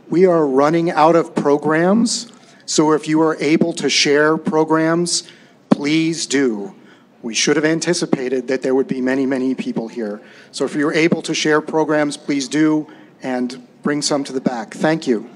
We are running out of programs, so if you are able to share programs, please do. We should have anticipated that there would be many, many people here. So if you're able to share programs, please do, and bring some to the back. Thank you.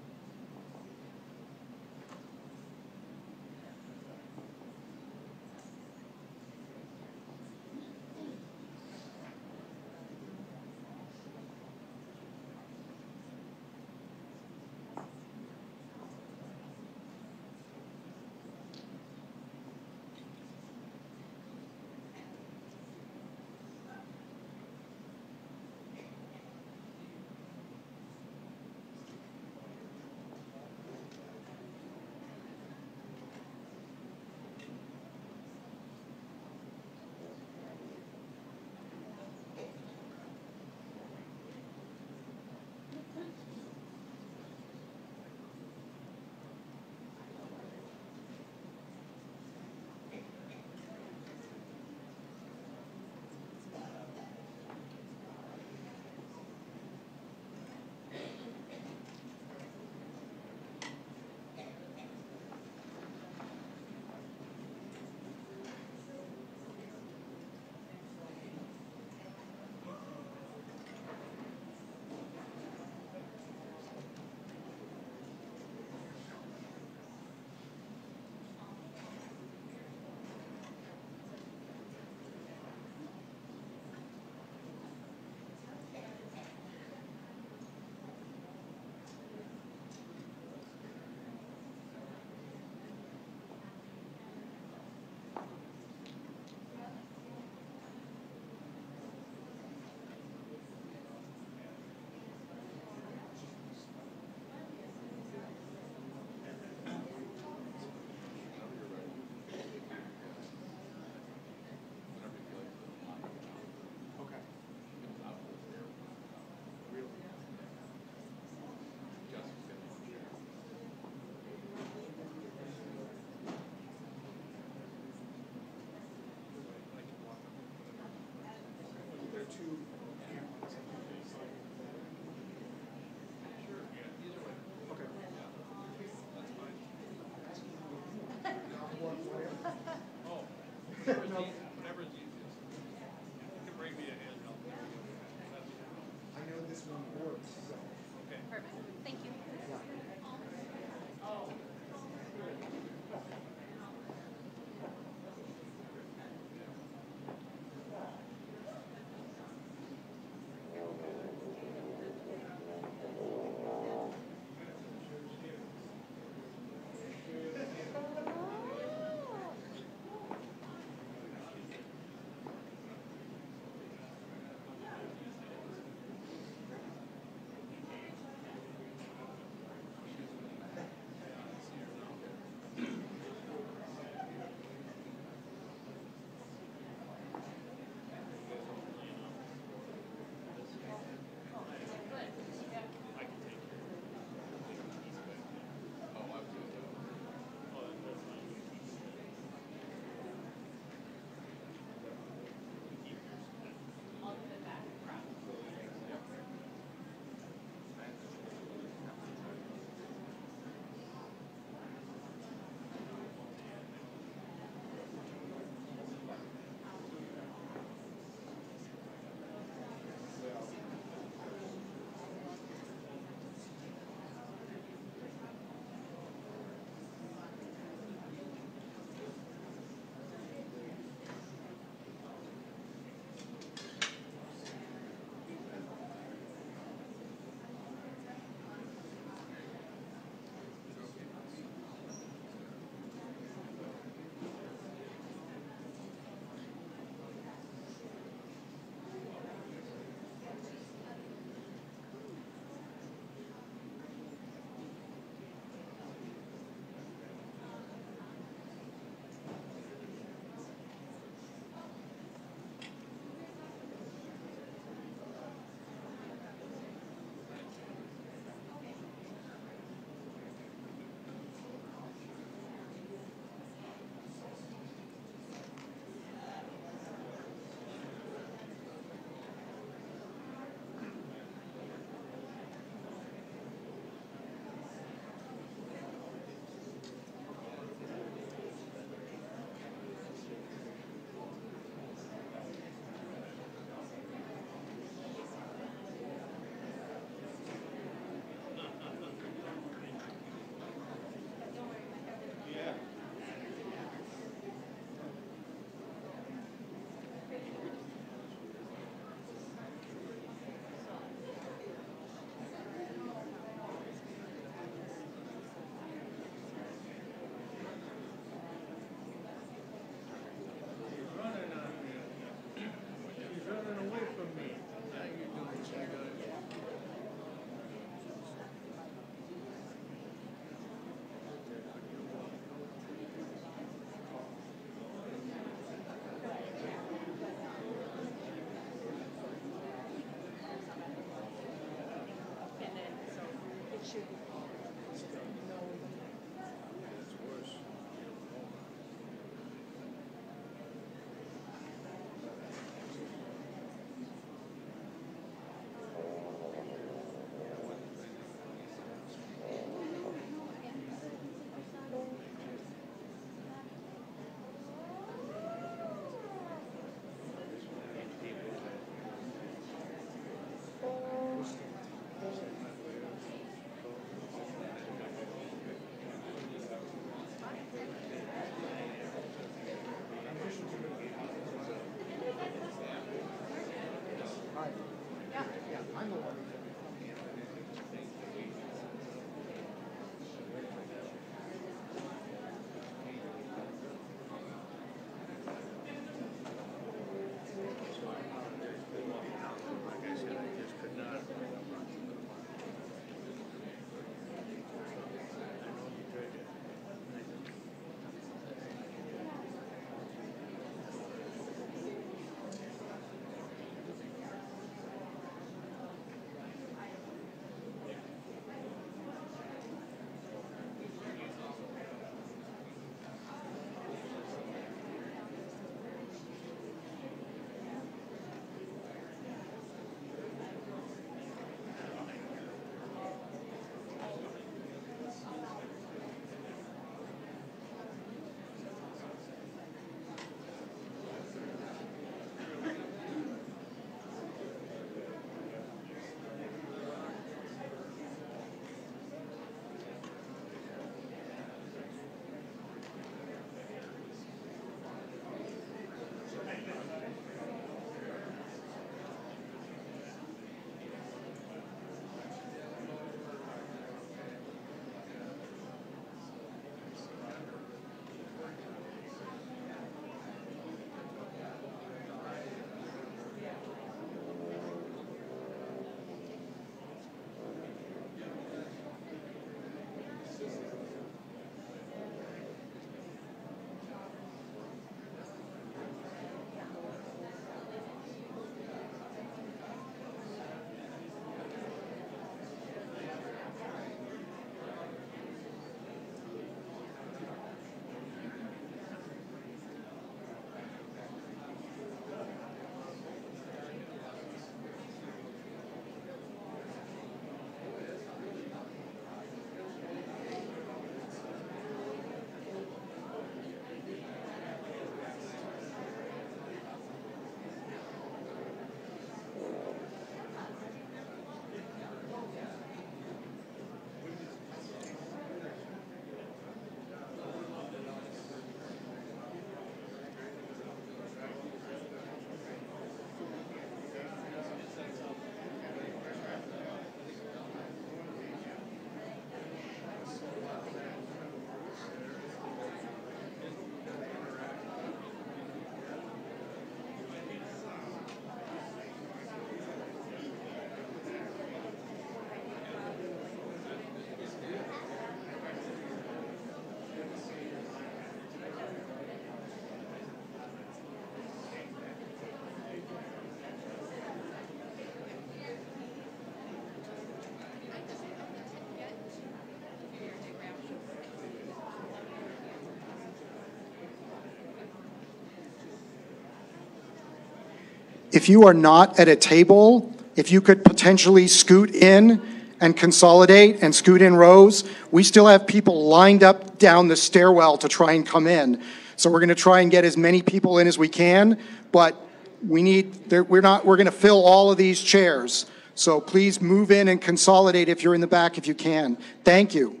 If you are not at a table, if you could potentially scoot in and consolidate and scoot in rows, we still have people lined up down the stairwell to try and come in. So we're going to try and get as many people in as we can, but we're going to fill all of these chairs. So please move in and consolidate if you're in the back if you can. Thank you.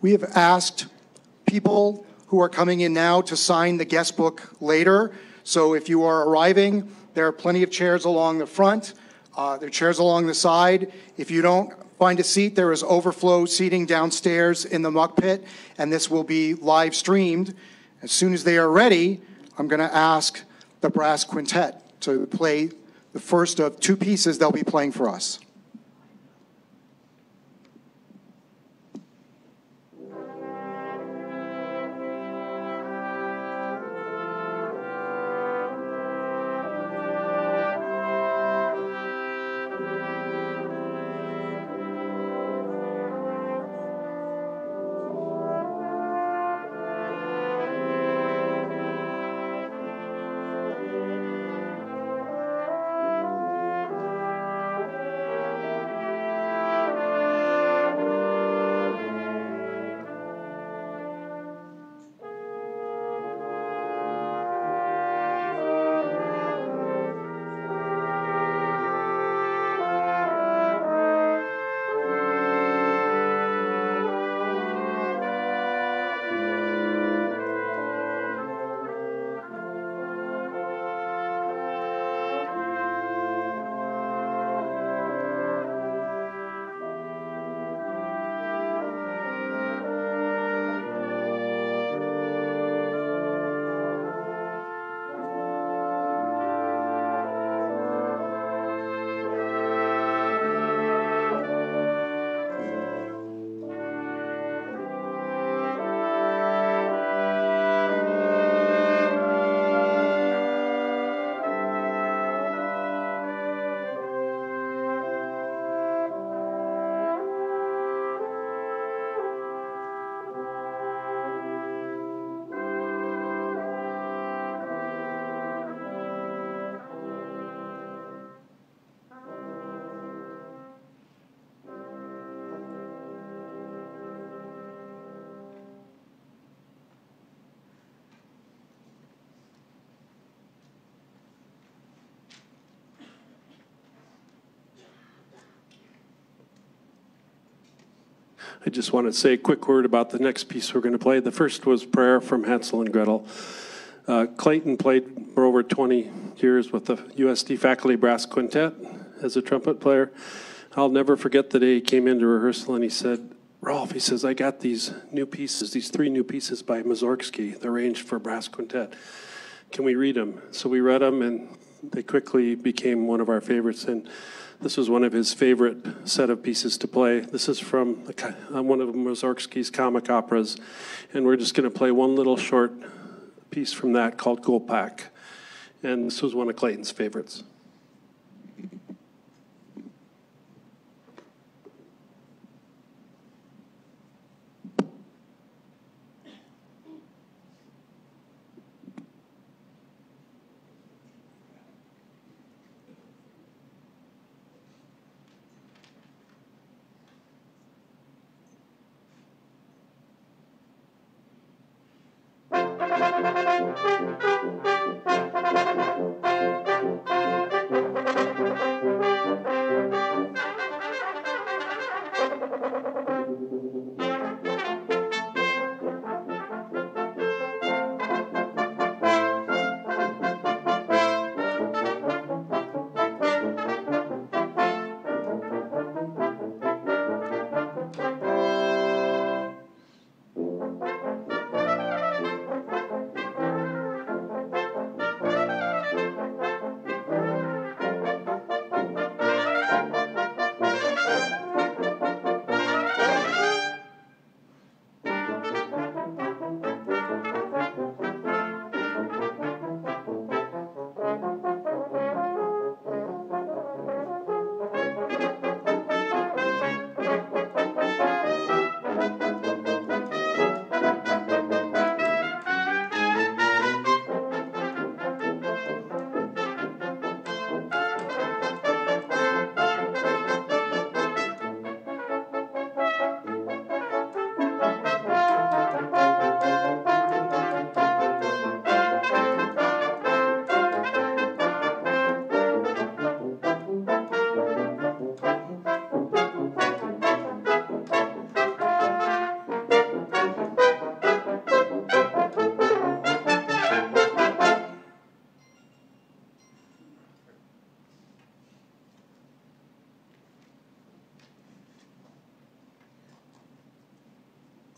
We have asked people who are coming in now to sign the guest book later. So if you are arriving, there are plenty of chairs along the front. There are chairs along the side. If you don't find a seat, there is overflow seating downstairs in the muck pit, and this will be live streamed. As soon as they are ready, I'm going to ask the brass quintet to play the first of two pieces they'll be playing for us. I just want to say a quick word about the next piece we're going to play. The first was Prayer from Hansel and Gretel. Clayton played for over 20 years with the USD Faculty Brass Quintet as a trumpet player. I'll never forget the day he came into rehearsal and he said, Rolf, he says, I got these new pieces, these 3 new pieces by Mussorgsky, the arranged for brass quintet. Can we read them? So we read them, and they quickly became one of our favorites. And this was one of his favorite set of pieces to play. This is from one of Mussorgsky's comic operas, and we're just going to play one little short piece from that called Gulpak. And this was one of Clayton's favorites.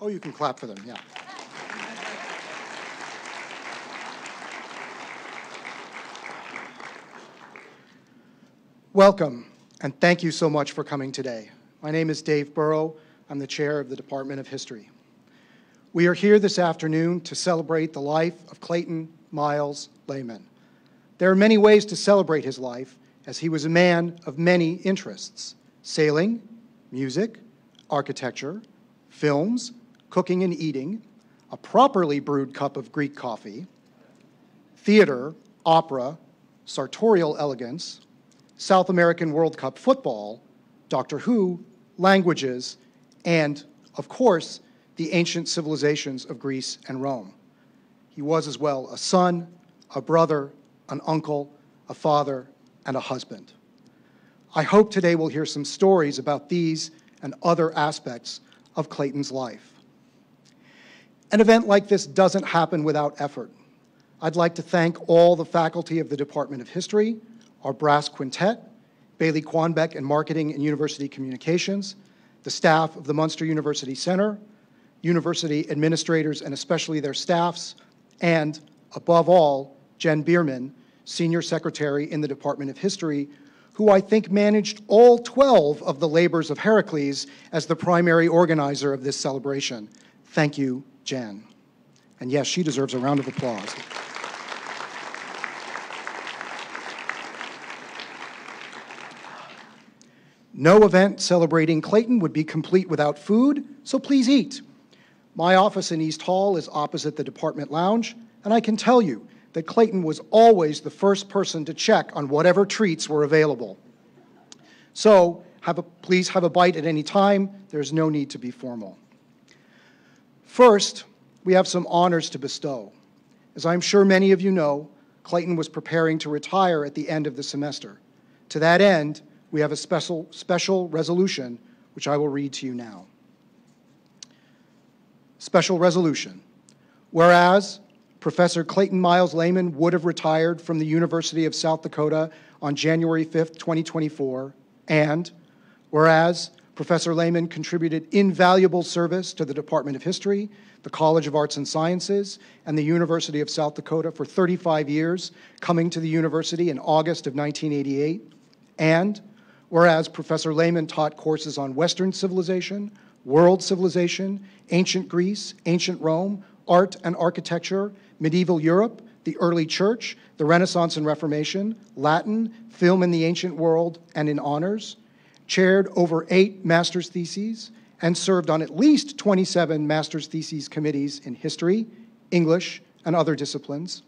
Oh, you can clap for them, yeah. Welcome, and thank you so much for coming today. My name is Dave Burrow. I'm the chair of the Department of History. We are here this afternoon to celebrate the life of Clayton Miles Lehman. There are many ways to celebrate his life, as he was a man of many interests: sailing, music, architecture, films, cooking and eating, a properly brewed cup of Greek coffee, theater, opera, sartorial elegance, South American World Cup football, Doctor Who, languages, and, of course, the ancient civilizations of Greece and Rome. He was as well a son, a brother, an uncle, a father, and a husband. I hope today we'll hear some stories about these and other aspects of Clayton's life. An event like this doesn't happen without effort. I'd like to thank all the faculty of the Department of History, our brass quintet, Bailey Quanbeck in Marketing and University Communications, the staff of the Munster University Center, university administrators and especially their staffs, and, above all, Jen Bierman, Senior Secretary in the Department of History, who I think managed all 12 of the labors of Heracles as the primary organizer of this celebration. Thank you, Jen. And yes, she deserves a round of applause. No event celebrating Clayton would be complete without food, so please eat. My office in East Hall is opposite the department lounge, and I can tell you that Clayton was always the first person to check on whatever treats were available. So please have a bite at any time. There's no need to be formal. First, we have some honors to bestow. As I'm sure many of you know, Clayton was preparing to retire at the end of the semester. To that end, we have a special resolution, which I will read to you now. Special resolution. Whereas Professor Clayton Miles Lehman would have retired from the University of South Dakota on January 5th, 2024, and whereas Professor Lehman contributed invaluable service to the Department of History, the College of Arts and Sciences, and the University of South Dakota for 35 years, coming to the university in August of 1988, and whereas Professor Lehman taught courses on Western civilization, world civilization, ancient Greece, ancient Rome, art and architecture, medieval Europe, the early church, the Renaissance and Reformation, Latin, film in the ancient world, and in honors, chaired over 8 master's theses, and served on at least 27 master's theses committees in history, English, and other disciplines,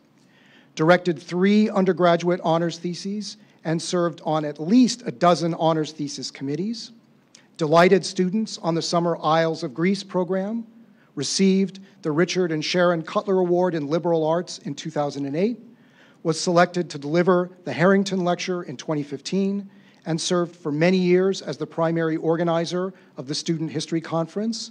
directed 3 undergraduate honors theses, and served on at least a dozen honors thesis committees, delighted students on the Summer Isles of Greece program, received the Richard and Sharon Cutler Award in Liberal Arts in 2008, was selected to deliver the Harrington Lecture in 2015, and served for many years as the primary organizer of the Student History Conference.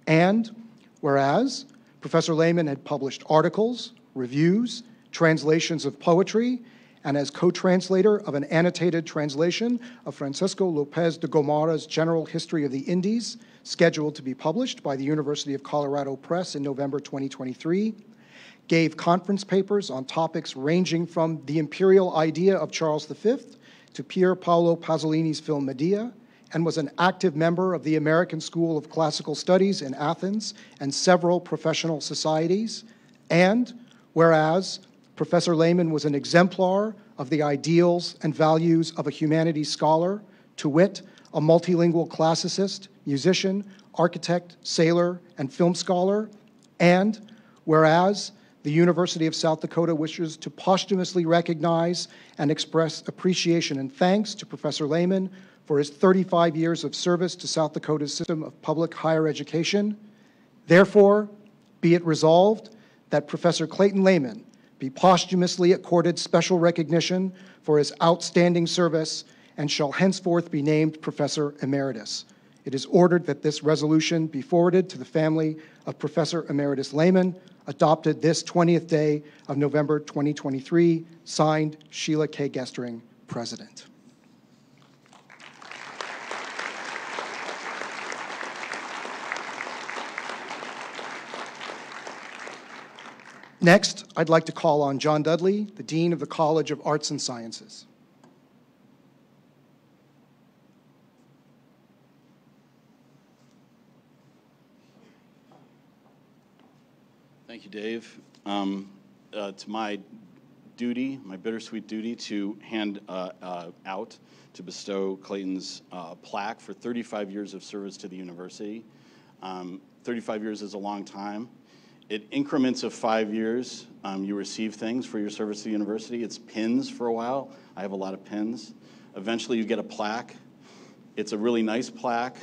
And whereas Professor Lehman had published articles, reviews, translations of poetry, and as co-translator of an annotated translation of Francisco Lopez de Gomara's General History of the Indies, scheduled to be published by the University of Colorado Press in November 2023, gave conference papers on topics ranging from the imperial idea of Charles V to Pier Paolo Pasolini's film Medea, and was an active member of the American School of Classical Studies in Athens and several professional societies. And whereas Professor Lehman was an exemplar of the ideals and values of a humanities scholar, to wit, a multilingual classicist, musician, architect, sailor, and film scholar. And whereas the University of South Dakota wishes to posthumously recognize and express appreciation and thanks to Professor Lehman for his 35 years of service to South Dakota's system of public higher education. Therefore, be it resolved that Professor Clayton Lehman be posthumously accorded special recognition for his outstanding service and shall henceforth be named Professor Emeritus. It is ordered that this resolution be forwarded to the family of Professor Emeritus Lehman, adopted this 20th day of November 2023, signed Sheila K. Gestering, President. Next, I'd like to call on John Dudley, the Dean of the College of Arts and Sciences. Thank you, Dave. It's my duty, my bittersweet duty, to hand out, to bestow Clayton's plaque for 35 years of service to the university. 35 years is a long time. In increments of 5 years, you receive things for your service to the university. It's pins for a while. I have a lot of pins. Eventually, you get a plaque. It's a really nice plaque,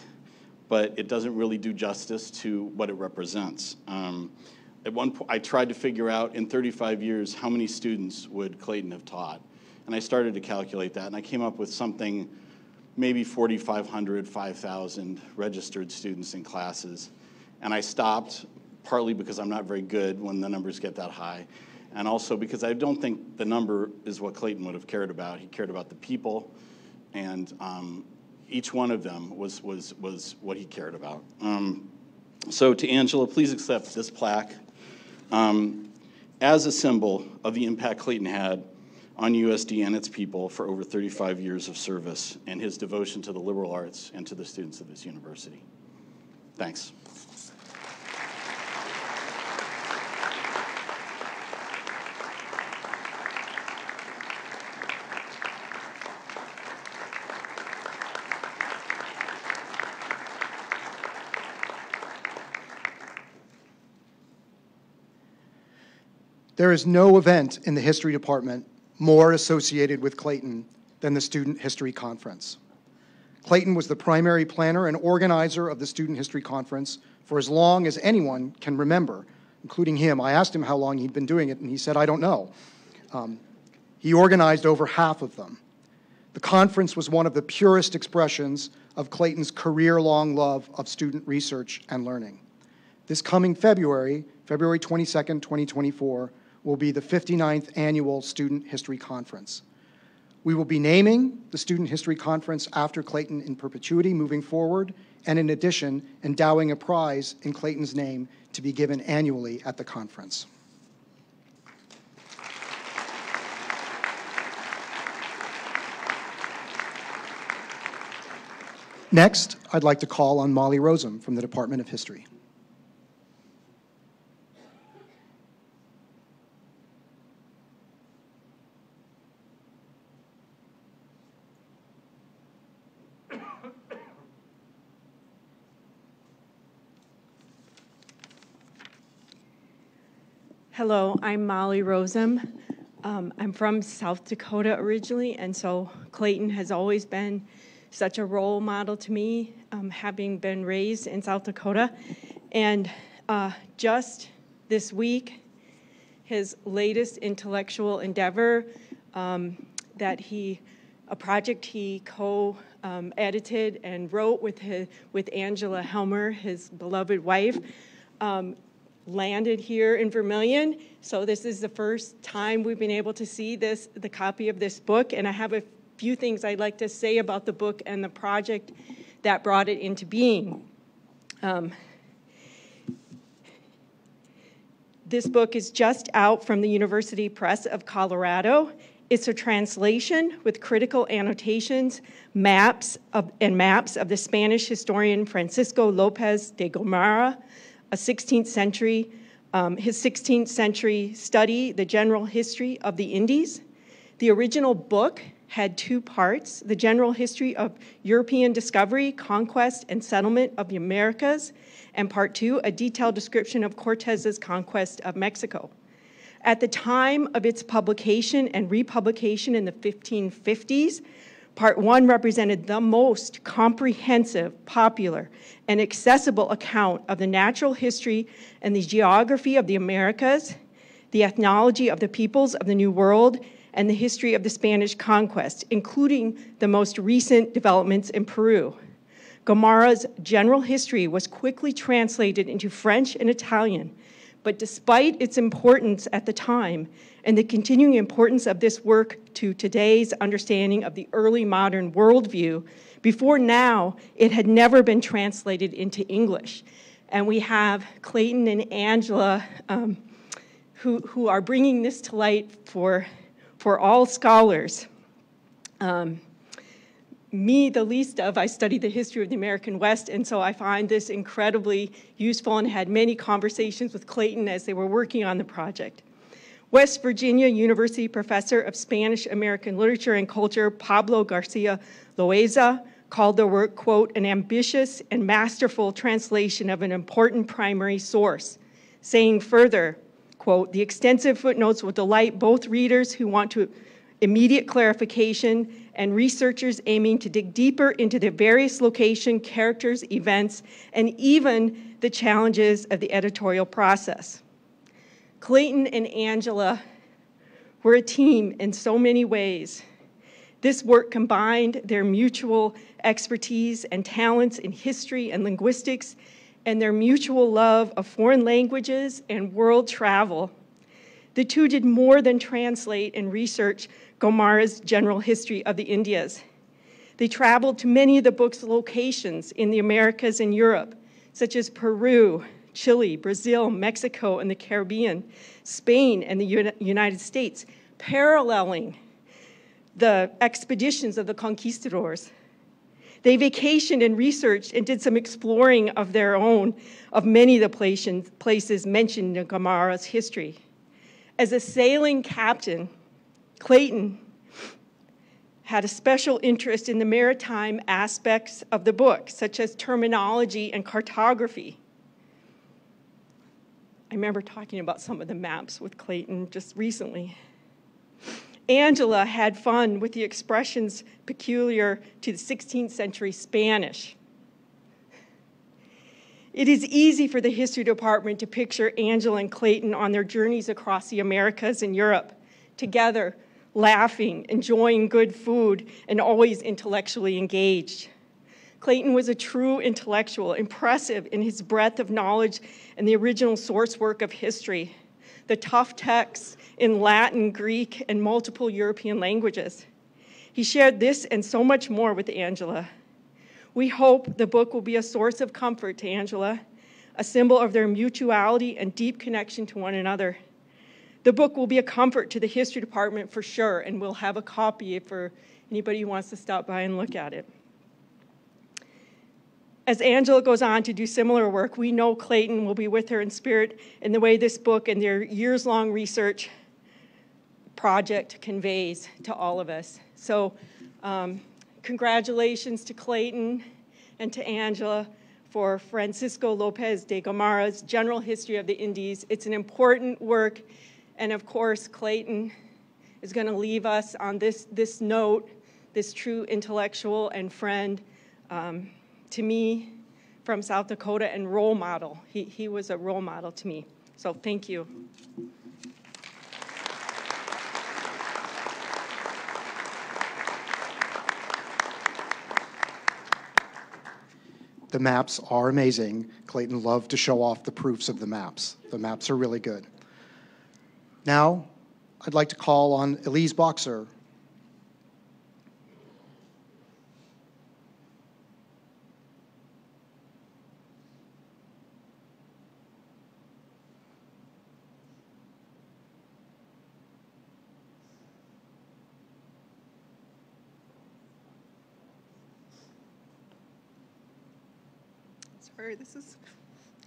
but it doesn't really do justice to what it represents. At one point, I tried to figure out in 35 years how many students would Clayton have taught. And I started to calculate that, and I came up with something, maybe 4,500, 5,000 registered students in classes. And I stopped, partly because I'm not very good when the numbers get that high, and also because I don't think the number is what Clayton would have cared about. He cared about the people, and each one of them was what he cared about. So to Angela, please accept this plaque as a symbol of the impact Clayton had on USD and its people for over 35 years of service and his devotion to the liberal arts and to the students of this university. Thanks. There is no event in the history department more associated with Clayton than the Student History Conference. Clayton was the primary planner and organizer of the Student History Conference for as long as anyone can remember, including him. I asked him how long he'd been doing it, and he said, I don't know. He organized over half of them. The conference was one of the purest expressions of Clayton's career-long love of student research and learning. This coming February 22nd, 2024, will be the 59th Annual Student History Conference. We will be naming the Student History Conference after Clayton in perpetuity moving forward, and in addition, endowing a prize in Clayton's name to be given annually at the conference. Next, I'd like to call on Molly Rosem from the Department of History. Hello, I'm Molly Rosem. I'm from South Dakota originally, and so Clayton has always been such a role model to me, having been raised in South Dakota. And just this week, his latest intellectual endeavor, a project he co-edited and wrote with Angela Helmer, his beloved wife, landed here in Vermillion. So this is the first time we've been able to see the copy of this book, and I have a few things I'd like to say about the book and the project that brought it into being. This book is just out from the University Press of Colorado. It's a translation with critical annotations, maps of the Spanish historian Francisco López de Gomara, his 16th century study, The General History of the Indies. The original book had two parts: the general history of European discovery, conquest, and settlement of the Americas, and part two, a detailed description of Cortez's conquest of Mexico. At the time of its publication and republication in the 1550s, Part 1 represented the most comprehensive, popular, and accessible account of the natural history and the geography of the Americas, the ethnology of the peoples of the New World, and the history of the Spanish conquest, including the most recent developments in Peru. Gomara's general history was quickly translated into French and Italian, but despite its importance at the time and the continuing importance of this work to today's understanding of the early modern worldview, before now, it had never been translated into English. And we have Clayton and Angela, who are bringing this to light for all scholars. Me, the least of, I studied the history of the American West, and so I find this incredibly useful and had many conversations with Clayton as they were working on the project. West Virginia University professor of Spanish American literature and culture, Pablo Garcia Loaiza, called the work, quote, an ambitious and masterful translation of an important primary source, saying further, quote, the extensive footnotes will delight both readers who want to immediate clarification and researchers aiming to dig deeper into the various location, characters, events, and even the challenges of the editorial process. Clayton and Angela were a team in so many ways. This work combined their mutual expertise and talents in history and linguistics and their mutual love of foreign languages and world travel. The two did more than translate and research Gomara's general history of the Indias. They traveled to many of the book's locations in the Americas and Europe, such as Peru, Chile, Brazil, Mexico, and the Caribbean, Spain, and the United States, paralleling the expeditions of the conquistadors. They vacationed and researched and did some exploring of their own of many of the places mentioned in Gomara's history. As a sailing captain, Clayton had a special interest in the maritime aspects of the book, such as terminology and cartography. I remember talking about some of the maps with Clayton just recently. Angela had fun with the expressions peculiar to the 16th century Spanish. It is easy for the history department to picture Angela and Clayton on their journeys across the Americas and Europe, together, laughing, enjoying good food, and always intellectually engaged. Clayton was a true intellectual, impressive in his breadth of knowledge and the original source work of history, the tough texts in Latin, Greek, and multiple European languages. He shared this and so much more with Angela. We hope the book will be a source of comfort to Angela, a symbol of their mutuality and deep connection to one another. The book will be a comfort to the history department for sure, and we'll have a copy for anybody who wants to stop by and look at it. As Angela goes on to do similar work, we know Clayton will be with her in spirit in the way this book and their years-long research project conveys to all of us. So congratulations to Clayton and to Angela for Francisco Lopez de Gomara's General History of the Indies. It's an important work, and of course, Clayton is going to leave us on this note, this true intellectual and friend, to me, from South Dakota, and role model. He was a role model to me. So thank you. The maps are amazing. Clayton loved to show off the proofs of the maps. The maps are really good. Now, I'd like to call on Elise Boxer. Sorry, this is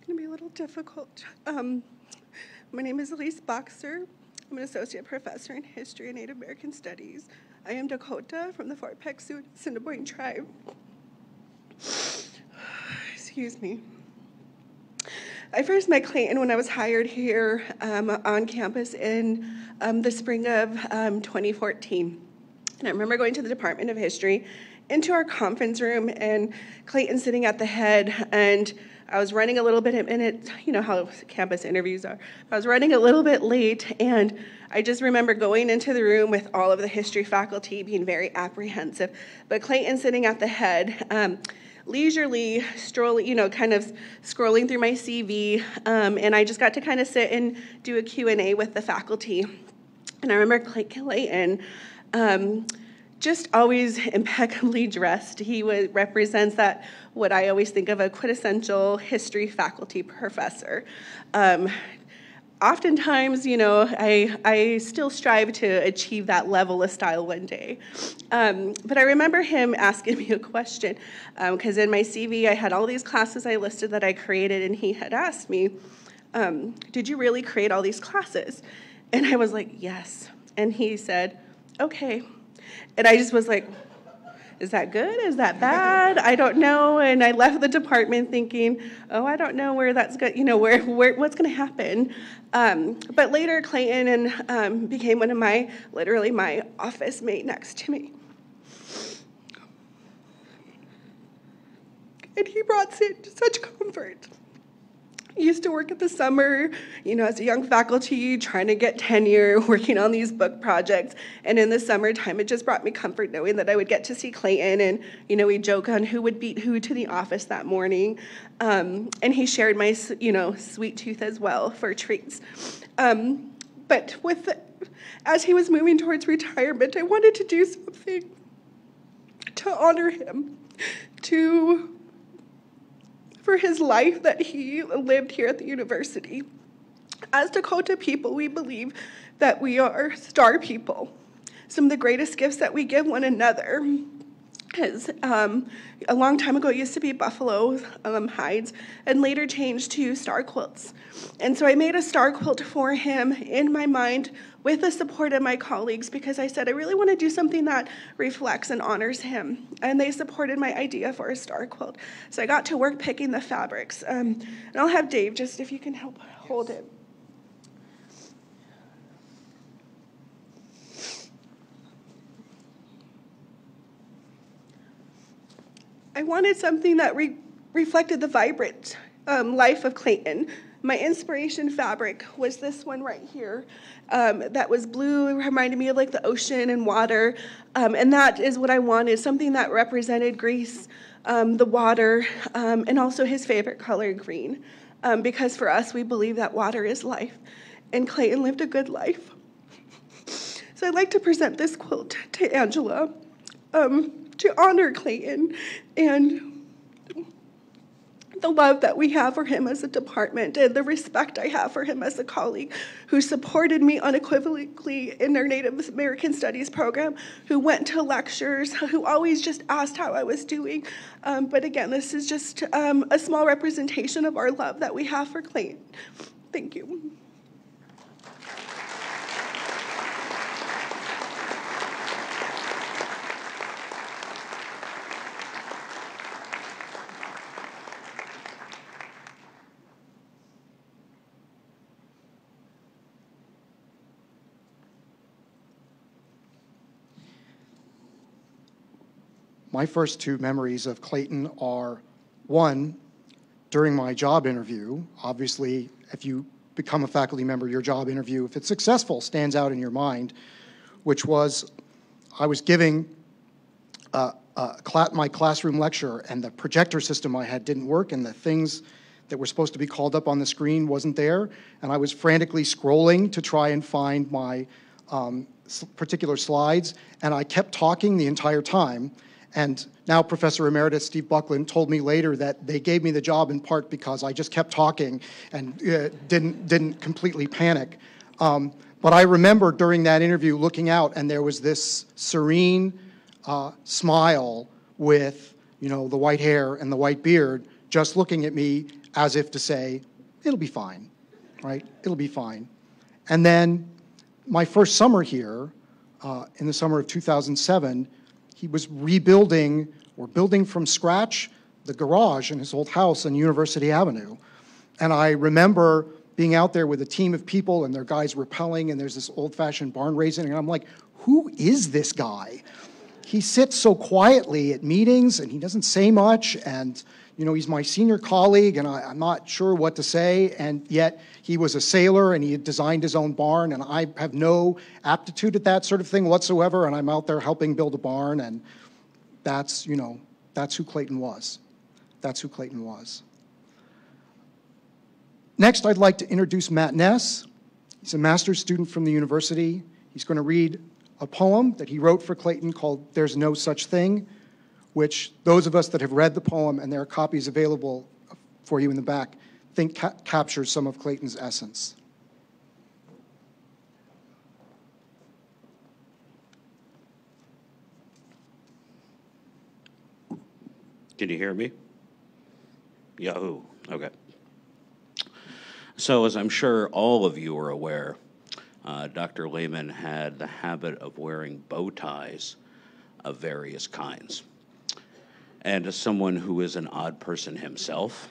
going to be a little difficult. My name is Elise Boxer. I'm an associate professor in history and Native American studies. I am Dakota from the Fort Peck Sioux Assiniboine tribe. Excuse me. I first met Clayton when I was hired here on campus in the spring of 2014. And I remember going to the Department of History into our conference room, and Clayton sitting at the head, and I was running a little bit, and you know how campus interviews are. I was running a little bit late, and I just remember going into the room with all of the history faculty being very apprehensive. But Clayton sitting at the head, leisurely strolling, kind of scrolling through my CV, and I just got to kind of sit and do a Q&A with the faculty. And I remember Clayton, just always impeccably dressed. He represents that, what I always think of, a quintessential history faculty professor. oftentimes, I still strive to achieve that level of style one day. But I remember him asking me a question, because in my CV I had all these classes I listed that I created, and he had asked me, did you really create all these classes? And I was like, yes. And he said, okay. And I just was like, is that good? Is that bad? I don't know. And I left the department thinking, oh, I don't know where that's going, what's going to happen. But later, Clayton became one of literally my office mate next to me. And he brought such comfort. I used to work at the summer, as a young faculty, trying to get tenure, working on these book projects. And in the summertime, it just brought me comfort knowing that I would get to see Clayton, and, we'd joke on who would beat who to the office that morning. And he shared my, sweet tooth as well for treats. But as he was moving towards retirement, I wanted to do something to honor him, for his life that he lived here at the university. As Dakota people, we believe that we are star people. Some of the greatest gifts that we give one another is, a long time ago, it used to be buffalo hides, and later changed to star quilts. And so I made a star quilt for him in my mind with the support of my colleagues, because I said, I really want to do something that reflects and honors him. And they supported my idea for a star quilt. So I got to work picking the fabrics. And I'll have Dave, just if you can help hold it. I wanted something that reflected the vibrant life of Clayton. My inspiration fabric was this one right here. That was blue. It reminded me of like the ocean and water. And that is what I wanted, something that represented Greece, the water, and also his favorite color, green. Because for us, we believe that water is life. And Clayton lived a good life. So I'd like to present this quilt to Angela to honor Clayton and the love that we have for him as a department, and the respect I have for him as a colleague who supported me unequivocally in their Native American Studies program, who went to lectures, who always just asked how I was doing. But again, this is just a small representation of our love that we have for Clayton. Thank you. My first two memories of Clayton are, one, during my job interview. Obviously, if you become a faculty member, your job interview, if it's successful, stands out in your mind, which was I was giving my classroom lecture, and the projector system I had didn't work, and the things that were supposed to be called up on the screen wasn't there, and I was frantically scrolling to try and find my particular slides, and I kept talking the entire time. And now Professor Emeritus Steve Buckland told me later that they gave me the job in part because I just kept talking and didn't completely panic. But I remember during that interview looking out, and there was this serene smile with, the white hair and the white beard, just looking at me as if to say, it'll be fine, right? It'll be fine. And then my first summer here, in the summer of 2007, he was rebuilding or building from scratch the garage in his old house on University Avenue. And I remember being out there with a team of people, and their guys rappelling, and there's this old-fashioned barn raising, and I'm like, who is this guy? He sits so quietly at meetings, and he doesn't say much, and he's my senior colleague, and I'm not sure what to say, and yet he was a sailor, and he had designed his own barn, and I have no aptitude at that sort of thing whatsoever, and I'm out there helping build a barn, and that's who Clayton was. That's who Clayton was. Next, I'd like to introduce Matt Ness. He's a master's student from the university. He's going to read a poem that he wrote for Clayton called There's No Such Thing, which those of us that have read the poem, and there are copies available for you in the back, think captures some of Clayton's essence. Can you hear me? Yahoo. Okay. So as I'm sure all of you are aware, Dr. Lehman had the habit of wearing bow ties of various kinds. And as someone who is an odd person himself,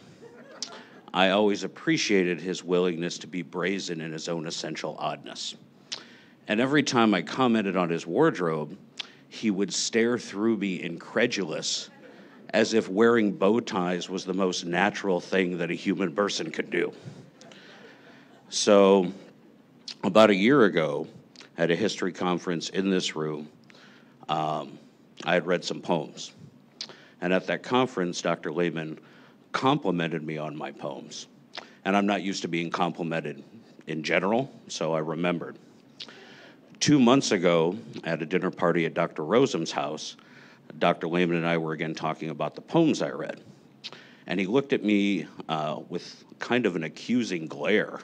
I always appreciated his willingness to be brazen in his own essential oddness. And every time I commented on his wardrobe, he would stare through me incredulous, as if wearing bow ties was the most natural thing that a human person could do. So about a year ago, at a history conference in this room, I had read some poems. And at that conference, Dr. Lehman complimented me on my poems. And I'm not used to being complimented in general, so I remembered. 2 months ago, at a dinner party at Dr. Rosem's house, Dr. Lehman and I were again talking about the poems I read. And he looked at me with kind of an accusing glare.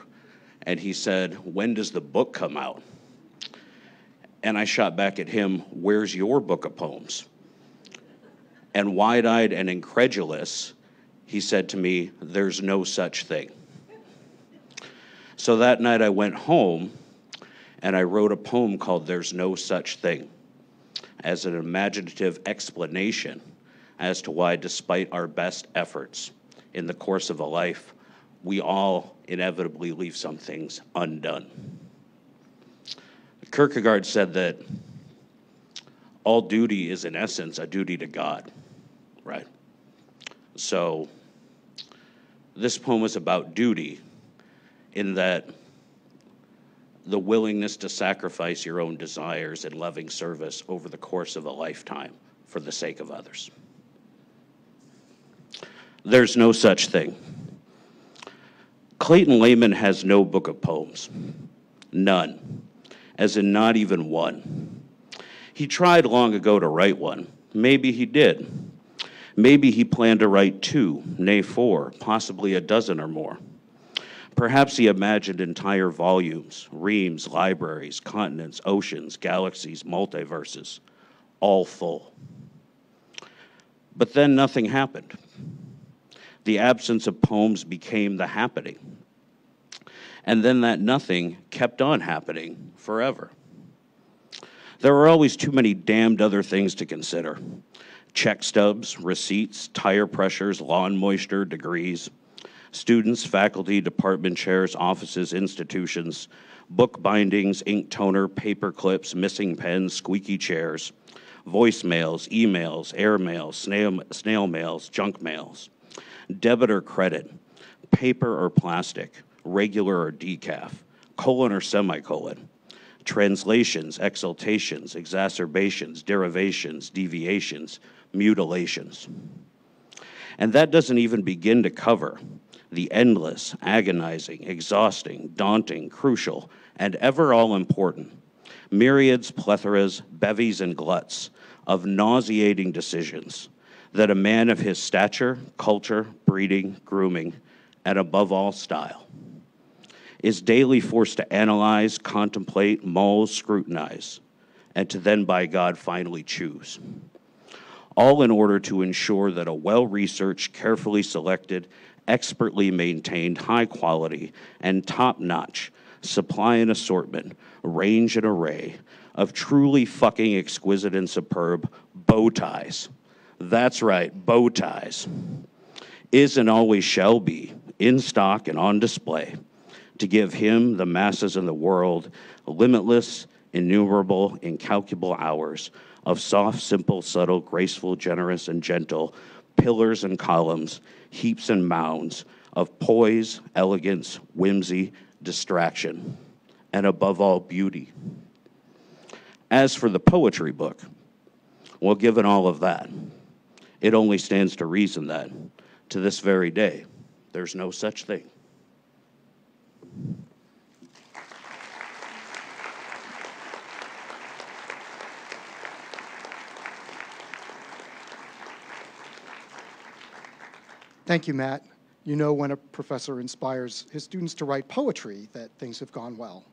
And he said, "When does the book come out?" And I shot back at him, "Where's your book of poems?" And wide-eyed and incredulous, he said to me, "There's no such thing." So that night I went home and I wrote a poem called "There's No Such Thing" as an imaginative explanation as to why, despite our best efforts in the course of a life, we all inevitably leave some things undone. Kierkegaard said that all duty is, in essence, a duty to God, right? So this poem is about duty, in that the willingness to sacrifice your own desires in loving service over the course of a lifetime for the sake of others. There's no such thing. Clayton Lehman has no book of poems. None. As in not even one. He tried long ago to write one. Maybe he did. Maybe he planned to write 2, nay 4, possibly a dozen or more. Perhaps he imagined entire volumes, reams, libraries, continents, oceans, galaxies, multiverses, all full. But then nothing happened. The absence of poems became the happening. And then that nothing kept on happening forever. There were always too many damned other things to consider. Check stubs, receipts, tire pressures, lawn moisture, degrees, students, faculty, department chairs, offices, institutions, book bindings, ink toner, paper clips, missing pens, squeaky chairs, voicemails, emails, airmails, snail mails, junk mails, debit or credit, paper or plastic, regular or decaf, colon or semicolon, translations, exaltations, exacerbations, derivations, deviations, mutilations. And that doesn't even begin to cover the endless, agonizing, exhausting, daunting, crucial, and ever all-important myriads, plethoras, bevies, and gluts of nauseating decisions that a man of his stature, culture, breeding, grooming, and above all style is daily forced to analyze, contemplate, mull, scrutinize, and to then by God finally choose. All in order to ensure that a well-researched, carefully selected, expertly maintained, high quality, and top-notch supply and assortment, range and array of truly fucking exquisite and superb bow ties. That's right, bow ties. Is and always shall be in stock and on display to give him, the masses, and the world limitless, innumerable, incalculable hours of soft, simple, subtle, graceful, generous, and gentle pillars and columns, heaps and mounds of poise, elegance, whimsy, distraction, and above all, beauty. As for the poetry book, well, given all of that, it only stands to reason that, to this very day, there's no such thing. Thank you, Matt. You know, when a professor inspires his students to write poetry, that things have gone well.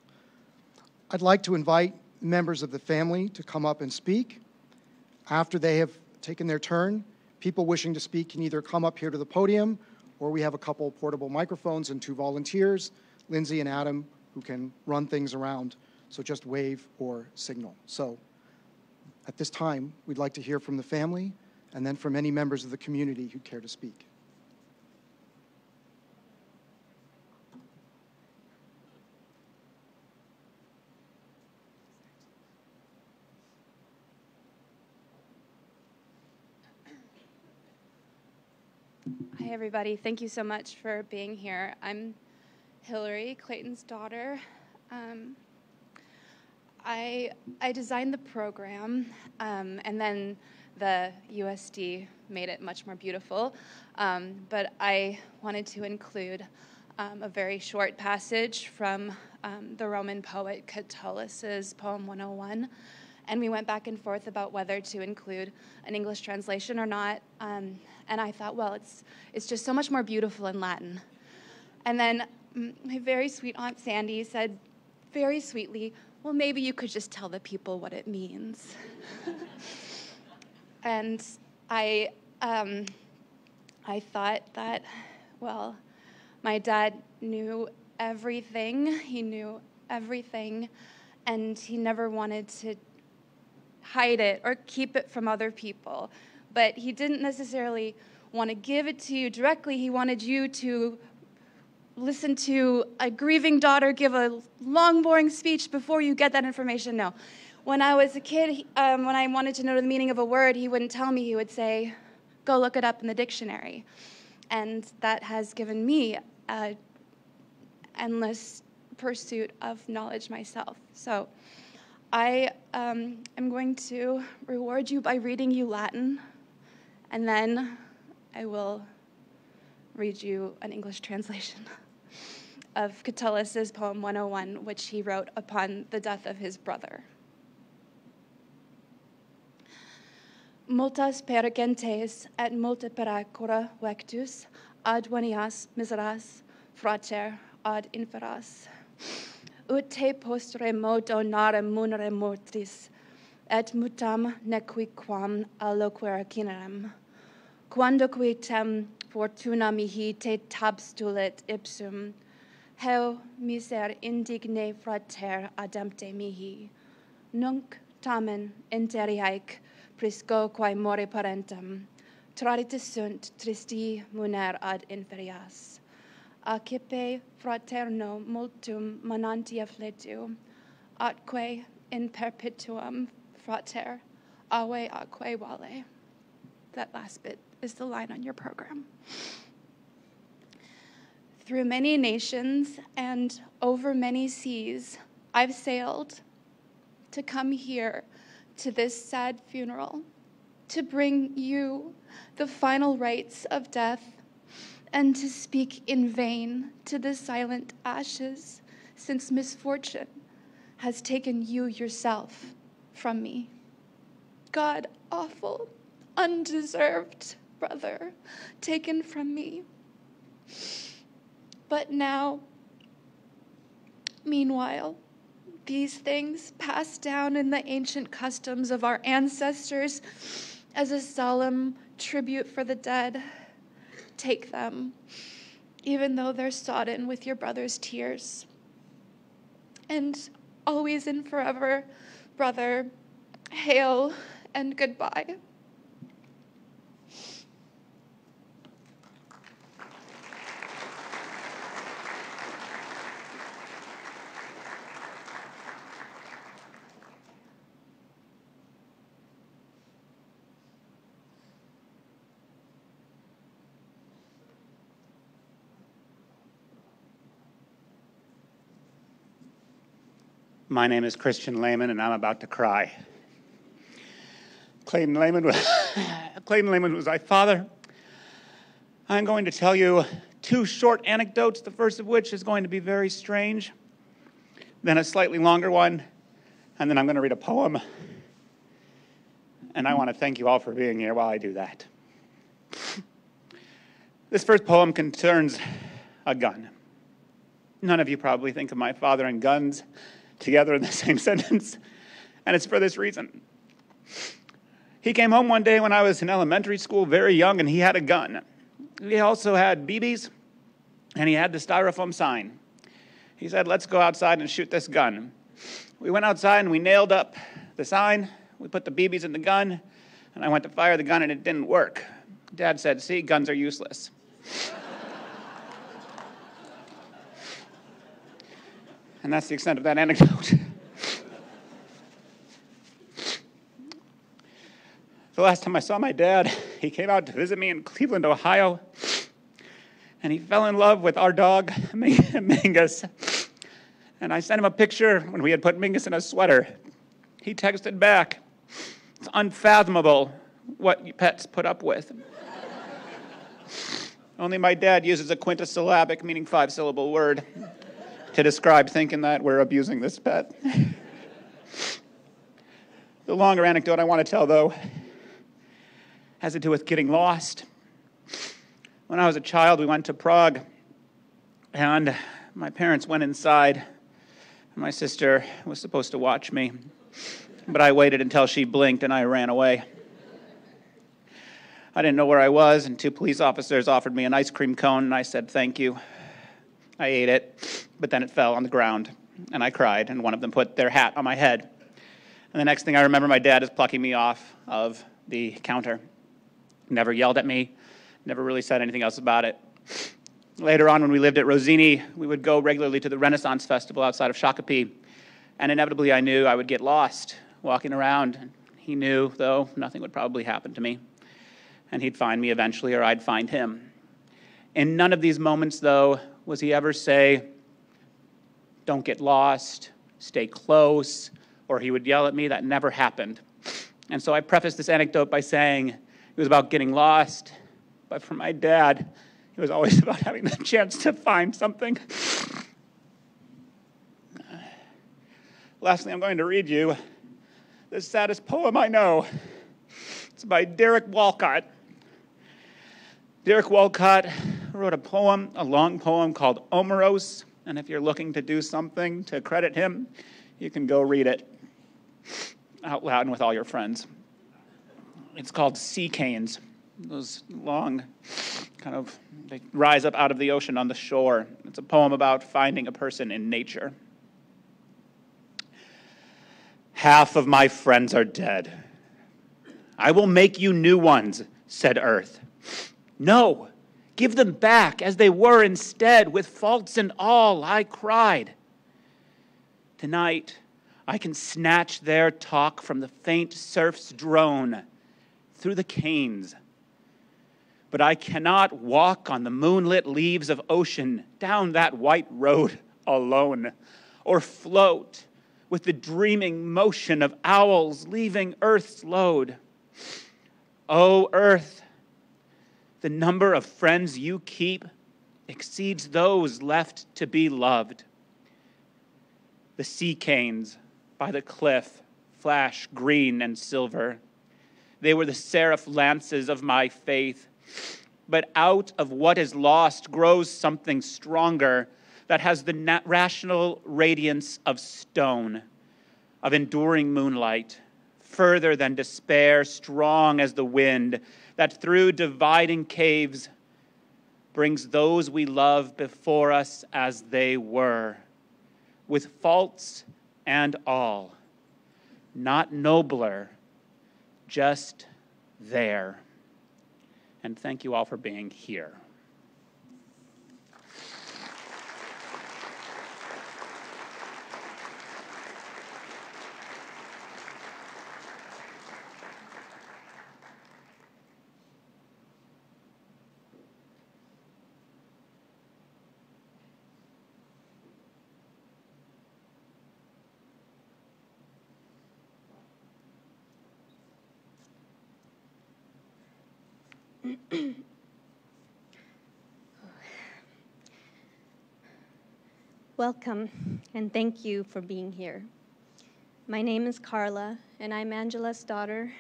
I'd like to invite members of the family to come up and speak. After they have taken their turn, People wishing to speak can either come up here to the podium, or we have a couple portable microphones and 2 volunteers, Lindsay and Adam, who can run things around. So just wave or signal. So at this time, we'd like to hear from the family and then from any members of the community who care to speak. Hi, everybody. Thank you so much for being here. I'm Hillary, Clayton's daughter. I designed the program, and then the USD made it much more beautiful. But I wanted to include a very short passage from the Roman poet Catullus' poem 101. And we went back and forth about whether to include an English translation or not. And I thought, well, it's just so much more beautiful in Latin. And then my very sweet Aunt Sandy said very sweetly, well, maybe you could just tell the people what it means. And I thought that, well, my dad knew everything. He knew everything, and he never wanted to hide it or keep it from other people. But he didn't necessarily want to give it to you directly. He wanted you to listen to a grieving daughter give a long, boring speech before you get that information. No. When I was a kid, when I wanted to know the meaning of a word, he wouldn't tell me. He would say, go look it up in the dictionary. And that has given me an endless pursuit of knowledge myself. So I am going to reward you by reading you Latin, and then I will read you an English translation of Catullus' poem 101, which he wrote upon the death of his brother. Multas per gentes et multa per cura vectus ad venias miseras frater ad inferas. Ut te postere modo nare munere mortis, et mutam nequi quam alloquere cinerem. Quando qui tem fortuna mihi te tabstulit ipsum, heu miser indigne frater adempte mihi, nunc tamen interiaec prisco quae more parentem, traditus sunt tristi muner ad inferias. Accipe fraterno multum manantia fletu, atque in perpetuum frater, ave atque vale. That last bit is the line on your program. Through many nations and over many seas, I've sailed to come here to this sad funeral, to bring you the final rites of death, and to speak in vain to the silent ashes, since misfortune has taken you yourself from me. God, awful, undeserved brother, taken from me. But now, meanwhile, these things passed down in the ancient customs of our ancestors as a solemn tribute for the dead. Take them, even though they're sodden with your brother's tears. And always and forever, brother, hail and goodbye. My name is Christian Lehman, and I'm about to cry. Clayton Lehman was my father. I'm going to tell you 2 short anecdotes, the first of which is going to be very strange, then a slightly longer one, and then I'm going to read a poem. And I want to thank you all for being here while I do that. This first poem concerns a gun. None of you probably think of my father and guns together in the same sentence, and it's for this reason. He came home one day when I was in elementary school, very young, and he had a gun. He also had BBs, and he had the styrofoam sign. He said, let's go outside and shoot this gun. We went outside and we nailed up the sign. We put the BBs in the gun, and I went to fire the gun, and it didn't work. Dad said, see, guns are useless. And that's the extent of that anecdote. The last time I saw my dad, he came out to visit me in Cleveland, Ohio, and he fell in love with our dog, Mingus. And I sent him a picture when we had put Mingus in a sweater. He texted back, it's unfathomable what pets put up with. Only my dad uses a quintisyllabic, meaning 5-syllable word to describe thinking that we're abusing this pet. The longer anecdote I want to tell, though, has to do with getting lost. When I was a child, we went to Prague, and my parents went inside. My sister was supposed to watch me, but I waited until she blinked and I ran away. I didn't know where I was, and 2 police officers offered me an ice cream cone, and I said, thank you. I ate it, but then it fell on the ground, and I cried, and one of them put their hat on my head. And the next thing I remember, my dad is plucking me off of the counter. Never yelled at me, never really said anything else about it. Later on, when we lived at Rosini, we would go regularly to the Renaissance Festival outside of Shakopee, and inevitably I knew I would get lost walking around. He knew, though, nothing would probably happen to me, and he'd find me eventually, or I'd find him. In none of these moments, though, was he ever say, don't get lost, stay close, or he would yell at me. That never happened. And so I preface this anecdote by saying it was about getting lost, but for my dad, it was always about having the chance to find something. Lastly, I'm going to read you the saddest poem I know. It's by Derek Walcott. Derek Walcott wrote a poem, a long poem called Omeros, and if you're looking to do something to credit him, you can go read it out loud and with all your friends. It's called Sea Canes. Those long, they rise up out of the ocean on the shore. It's a poem about finding a person in nature. Half of my friends are dead. I will make you new ones, said Earth. No, give them back as they were instead, with faults and all, I cried. Tonight, I can snatch their talk from the faint surf's drone through the canes. But I cannot walk on the moonlit leaves of ocean down that white road alone, or float with the dreaming motion of owls leaving Earth's load. O Earth, the number of friends you keep exceeds those left to be loved. The sea canes by the cliff flash green and silver. They were the seraph lances of my faith. But out of what is lost grows something stronger that has the rational radiance of stone, of enduring moonlight, further than despair, strong as the wind, that through dividing caves brings those we love before us as they were, with faults and all, not nobler, just there. And thank you all for being here. Welcome, and thank you for being here. My name is Carla, and I'm Angela's daughter,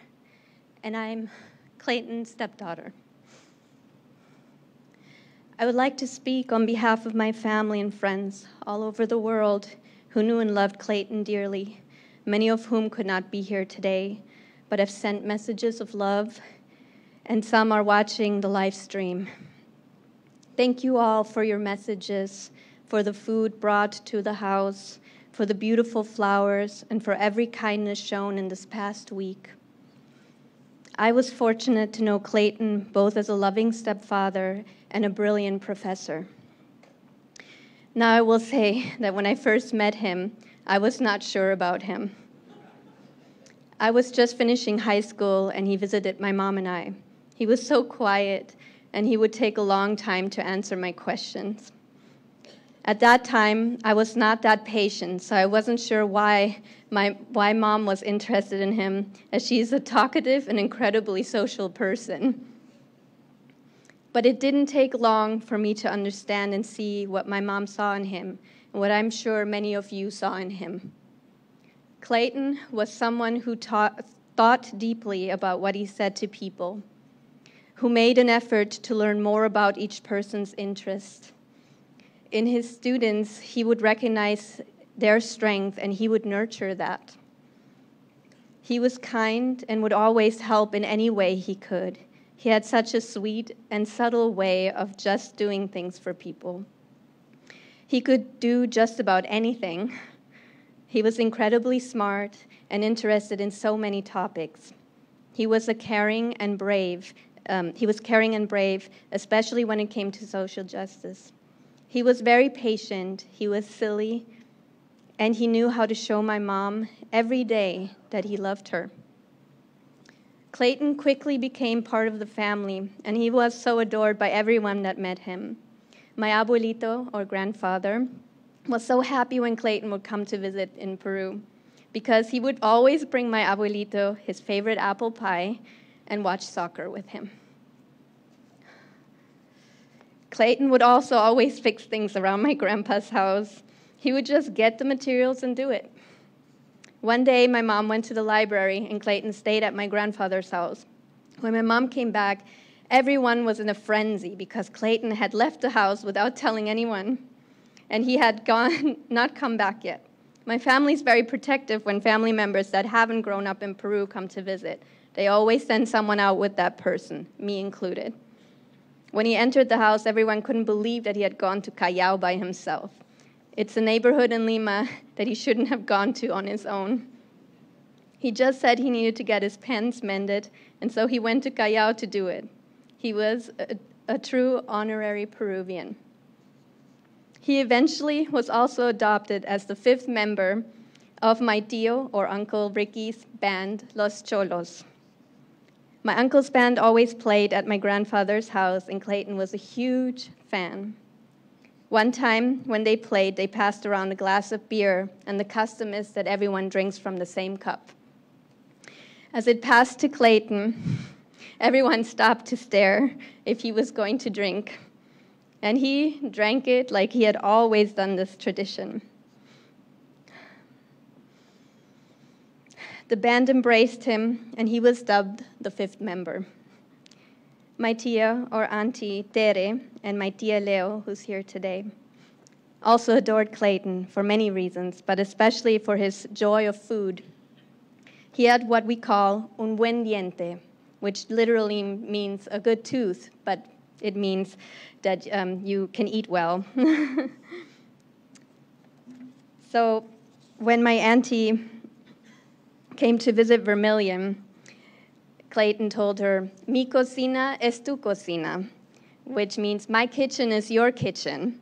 and I'm Clayton's stepdaughter. I would like to speak on behalf of my family and friends all over the world who knew and loved Clayton dearly, many of whom could not be here today, but have sent messages of love, and some are watching the live stream. Thank you all for your messages, for the food brought to the house, for the beautiful flowers, and for every kindness shown in this past week. I was fortunate to know Clayton both as a loving stepfather and a brilliant professor. Now I will say that when I first met him, I was not sure about him. I was just finishing high school and he visited my mom and I. He was so quiet and he would take a long time to answer my questions. At that time, I was not that patient, so I wasn't sure why mom was interested in him, as she's a talkative and incredibly social person. But it didn't take long for me to understand and see what my mom saw in him, and what I'm sure many of you saw in him. Clayton was someone who thought deeply about what he said to people, who made an effort to learn more about each person's interest. In his students, he would recognize their strength and he would nurture that. He was kind and would always help in any way he could. He had such a sweet and subtle way of just doing things for people. He could do just about anything. He was incredibly smart and interested in so many topics. He was caring and brave, especially when it came to social justice. He was very patient, he was silly, and he knew how to show my mom every day that he loved her. Clayton quickly became part of the family, and he was so adored by everyone that met him. My abuelito, or grandfather, was so happy when Clayton would come to visit in Peru, because he would always bring my abuelito his favorite apple pie and watch soccer with him. Clayton would also always fix things around my grandpa's house. He would just get the materials and do it. One day, my mom went to the library, and Clayton stayed at my grandfather's house. When my mom came back, everyone was in a frenzy because Clayton had left the house without telling anyone, and he had not come back yet. My family's very protective when family members that haven't grown up in Peru come to visit. They always send someone out with that person, me included. When he entered the house, everyone couldn't believe that he had gone to Callao by himself. It's a neighborhood in Lima that he shouldn't have gone to on his own. He just said he needed to get his pens mended, and so he went to Callao to do it. He was a true honorary Peruvian. He eventually was also adopted as the 5th member of my tío, or Uncle Ricky's band, Los Cholos. My uncle's band always played at my grandfather's house, and Clayton was a huge fan. One time, when they played, they passed around a glass of beer, and the custom is that everyone drinks from the same cup. As it passed to Clayton, everyone stopped to stare if he was going to drink, and he drank it like he had always done this tradition. The band embraced him, and he was dubbed the 5th member. My tia, or Auntie Tere, and my tia Leo, who's here today, also adored Clayton for many reasons, but especially for his joy of food. He had what we call un buen diente, which literally means a good tooth, but it means that you can eat well. So when my auntie came to visit Vermilion, Clayton told her, "Mi cocina es tu cocina," which means my kitchen is your kitchen.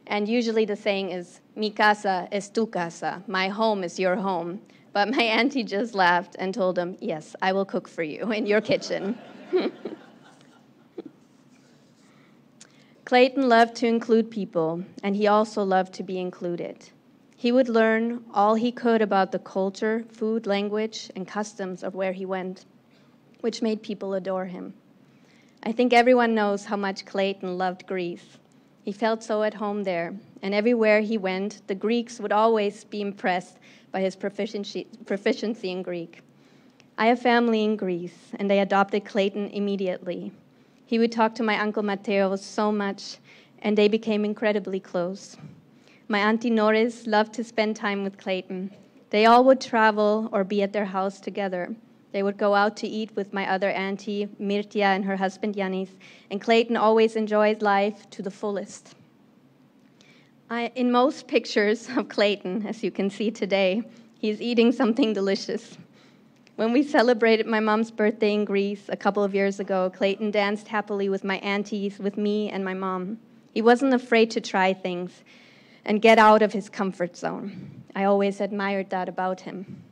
And usually the saying is, "Mi casa es tu casa," my home is your home. But my auntie just laughed and told him, "Yes, I will cook for you in your kitchen." Clayton loved to include people, and he also loved to be included. He would learn all he could about the culture, food, language, and customs of where he went, which made people adore him. I think everyone knows how much Clayton loved Greece. He felt so at home there, and everywhere he went, the Greeks would always be impressed by his proficiency in Greek. I have family in Greece, and they adopted Clayton immediately. He would talk to my Uncle Mateo so much, and they became incredibly close. My Auntie Norris loved to spend time with Clayton. They all would travel or be at their house together. They would go out to eat with my other auntie, Mirtia, and her husband, Yanis, and Clayton always enjoyed life to the fullest. In most pictures of Clayton, as you can see today, he's eating something delicious. When we celebrated my mom's birthday in Greece a couple of years ago, Clayton danced happily with my aunties, with me, and my mom. He wasn't afraid to try things and get out of his comfort zone. I always admired that about him.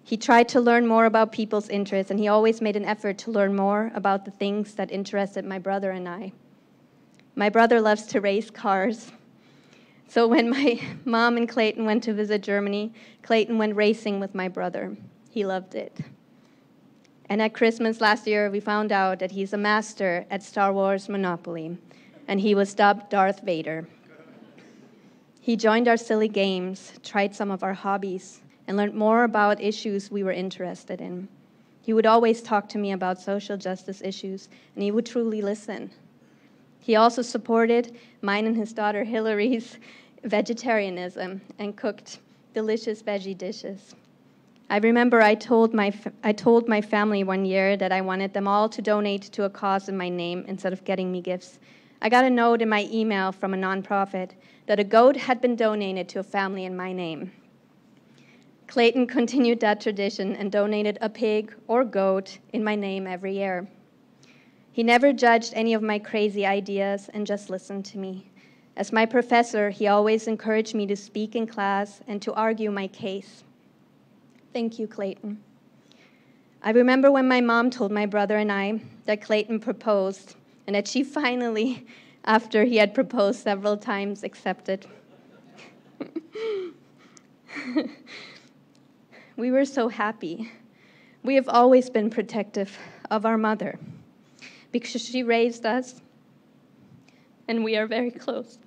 He tried to learn more about people's interests, and he always made an effort to learn more about the things that interested my brother and I. My brother loves to race cars. So when my mom and Clayton went to visit Germany, Clayton went racing with my brother. He loved it. And at Christmas last year, we found out that he's a master at Star Wars Monopoly, and he was dubbed Darth Vader. He joined our silly games, tried some of our hobbies, and learned more about issues we were interested in. He would always talk to me about social justice issues, and he would truly listen. He also supported mine and his daughter Hillary's vegetarianism and cooked delicious veggie dishes. I remember I told my family one year that I wanted them all to donate to a cause in my name instead of getting me gifts. I got a note in my email from a nonprofit that a goat had been donated to a family in my name. Clayton continued that tradition and donated a pig or goat in my name every year. He never judged any of my crazy ideas and just listened to me. As my professor, he always encouraged me to speak in class and to argue my case. Thank you, Clayton. I remember when my mom told my brother and I that Clayton proposed, and that she finally, after he had proposed several times, accepted. We were so happy. We have always been protective of our mother because she raised us, and we are very close.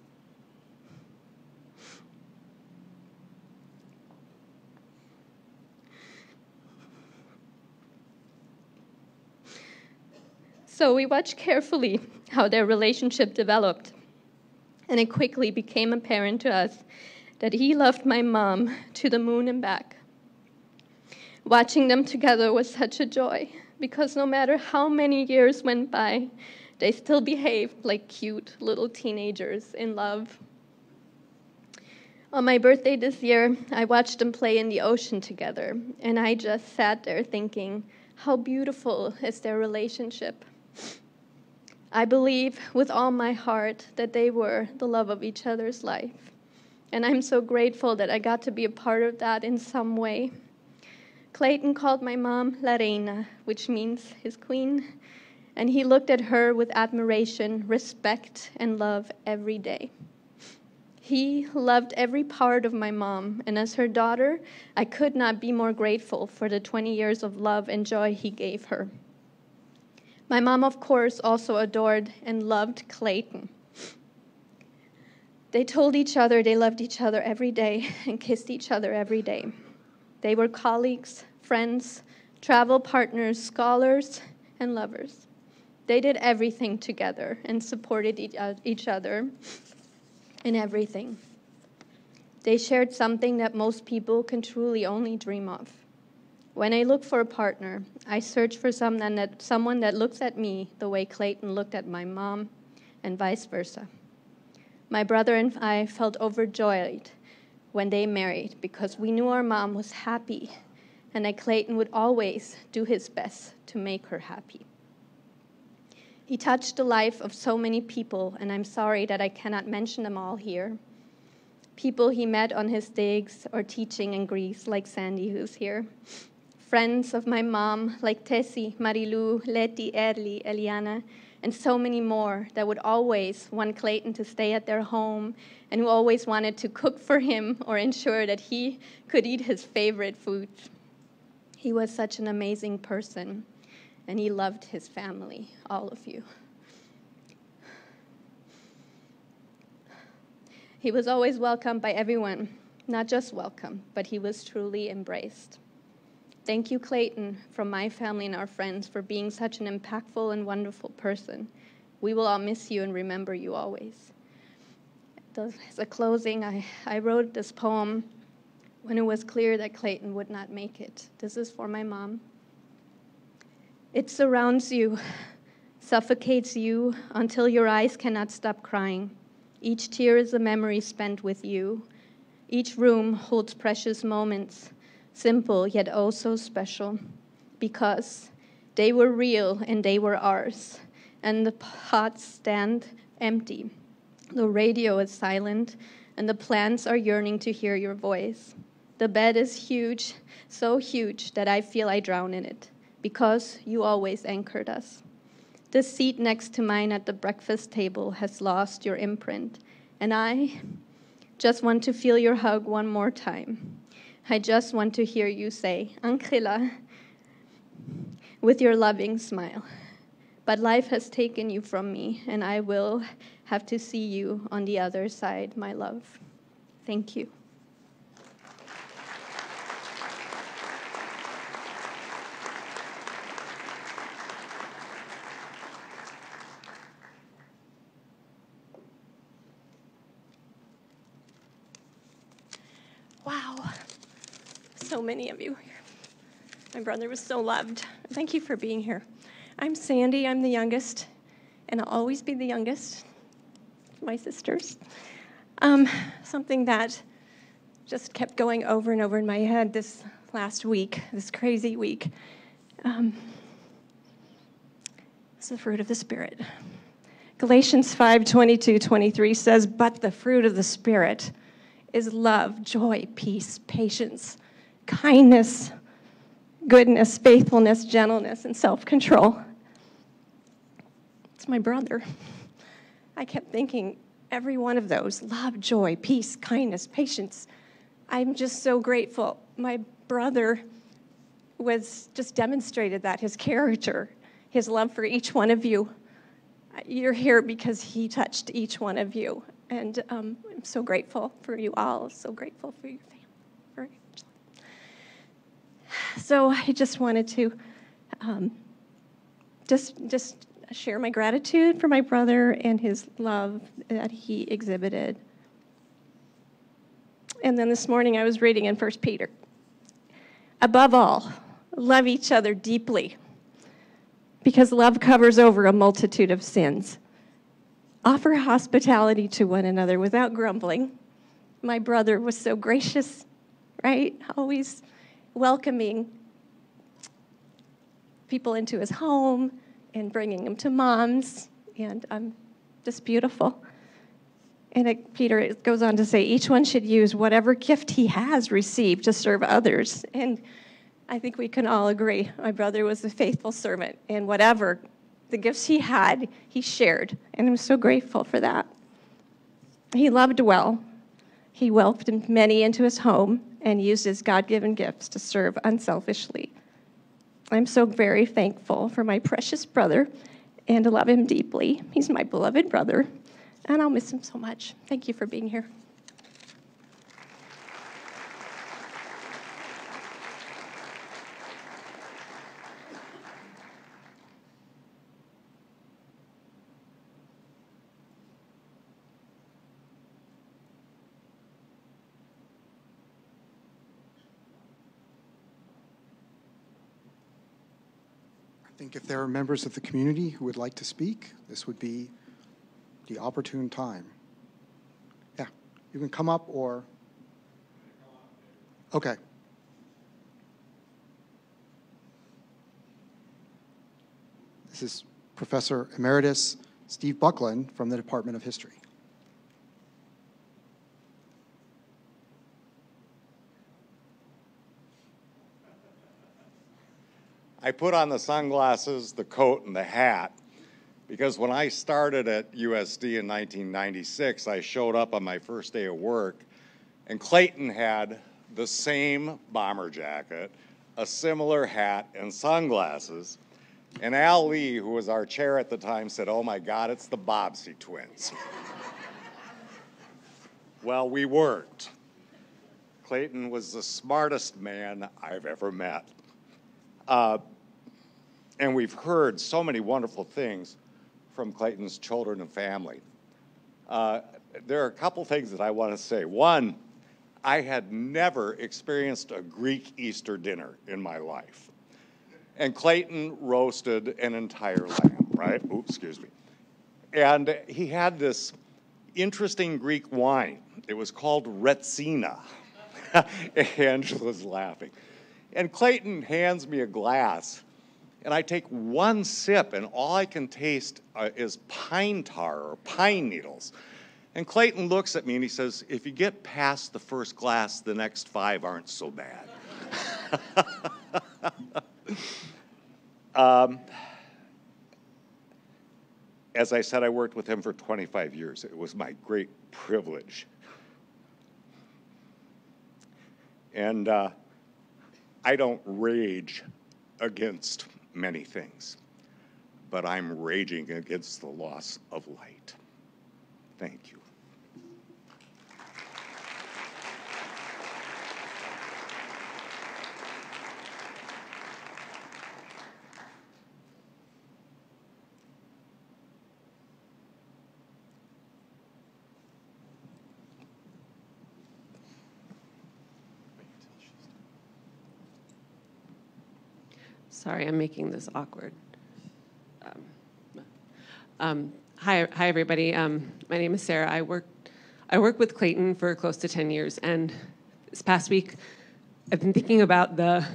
So we watched carefully how their relationship developed, and it quickly became apparent to us that he loved my mom to the moon and back. Watching them together was such a joy, because no matter how many years went by, they still behaved like cute little teenagers in love. On my birthday this year, I watched them play in the ocean together, and I just sat there thinking, how beautiful is their relationship? I believe with all my heart that they were the love of each other's life. And I'm so grateful that I got to be a part of that in some way. Clayton called my mom La Reina, which means his queen, and he looked at her with admiration, respect, and love every day. He loved every part of my mom, and as her daughter, I could not be more grateful for the 20 years of love and joy he gave her. My mom, of course, also adored and loved Clayton. They told each other they loved each other every day and kissed each other every day. They were colleagues, friends, travel partners, scholars, and lovers. They did everything together and supported each other in everything. They shared something that most people can truly only dream of. When I look for a partner, I search for someone that looks at me the way Clayton looked at my mom, and vice versa. My brother and I felt overjoyed when they married because we knew our mom was happy and that Clayton would always do his best to make her happy. He touched the life of so many people, and I'm sorry that I cannot mention them all here. People he met on his digs or teaching in Greece, like Sandy, who's here. Friends of my mom, like Tessie, Marilu, Leti, Erli, Eliana, and so many more that would always want Clayton to stay at their home and who always wanted to cook for him or ensure that he could eat his favorite foods. He was such an amazing person, and he loved his family, all of you. He was always welcomed by everyone, not just welcome, but he was truly embraced. Thank you, Clayton, from my family and our friends, for being such an impactful and wonderful person. We will all miss you and remember you always. As a closing, I wrote this poem when it was clear that Clayton would not make it. This is for my mom. It surrounds you, suffocates you until your eyes cannot stop crying. Each tear is a memory spent with you. Each room holds precious moments, simple yet oh so special, because they were real and they were ours, and the pots stand empty. The radio is silent, and the plants are yearning to hear your voice. The bed is huge, so huge that I feel I drown in it, because you always anchored us. The seat next to mine at the breakfast table has lost your imprint, and I just want to feel your hug one more time. I just want to hear you say, Angela, with your loving smile. But life has taken you from me, and I will have to see you on the other side, my love. Thank you. Wow, so many of you here. My brother was so loved. Thank you for being here. I'm Sandy, I'm the youngest, and I'll always be the youngest of my sisters. Something that just kept going over and over in my head this last week, this crazy week. It's the fruit of the Spirit. Galatians 5:22-23 says, but the fruit of the Spirit is love, joy, peace, patience, kindness, goodness, faithfulness, gentleness, and self-control. It's my brother. I kept thinking every one of those, love, joy, peace, kindness, patience. I'm just so grateful. My brother was just demonstrated that, his character, his love for each one of you. You're here because he touched each one of you. And I'm so grateful for you all, so grateful for your family. So I just wanted to just share my gratitude for my brother and his love that he exhibited. And then this morning I was reading in 1 Peter. Above all, love each other deeply, because love covers over a multitude of sins. Offer hospitality to one another without grumbling. My brother was so gracious, right? Always welcoming people into his home and bringing them to moms, and just beautiful. And Peter goes on to say, each one should use whatever gift he has received to serve others. And I think we can all agree, my brother was a faithful servant, and whatever the gifts he had, he shared, and I'm so grateful for that. He loved well. He welcomed many into his home and used his God-given gifts to serve unselfishly. I'm so very thankful for my precious brother and love him deeply. He's my beloved brother, and I'll miss him so much. Thank you for being here. I think if there are members of the community who would like to speak, this would be the opportune time. Yeah, you can come up or... Okay. This is Professor Emeritus Steve Buckland from the Department of History. I put on the sunglasses, the coat, and the hat because when I started at USD in 1996, I showed up on my first day of work, and Clayton had the same bomber jacket, a similar hat, and sunglasses. And Al Lee, who was our chair at the time, said, "Oh my God, it's the Bobbsey twins." Well, we weren't. Clayton was the smartest man I've ever met. And we've heard so many wonderful things from Clayton's children and family. There are a couple things that I want to say. One, I had never experienced a Greek Easter dinner in my life. And Clayton roasted an entire lamb, right? Oops, excuse me. And he had this interesting Greek wine. It was called Retsina. Angela's laughing. And Clayton hands me a glass, and I take one sip, and all I can taste is pine tar or pine needles. And Clayton looks at me and he says, if you get past the first glass, the next 5 aren't so bad. As I said, I worked with him for 25 years. It was my great privilege. And I don't rage against many things, but I'm raging against the loss of light. Thank you. Sorry, I'm making this awkward. Hi, everybody. My name is Sarah. I work with Clayton for close to 10 years, and this past week, I've been thinking about the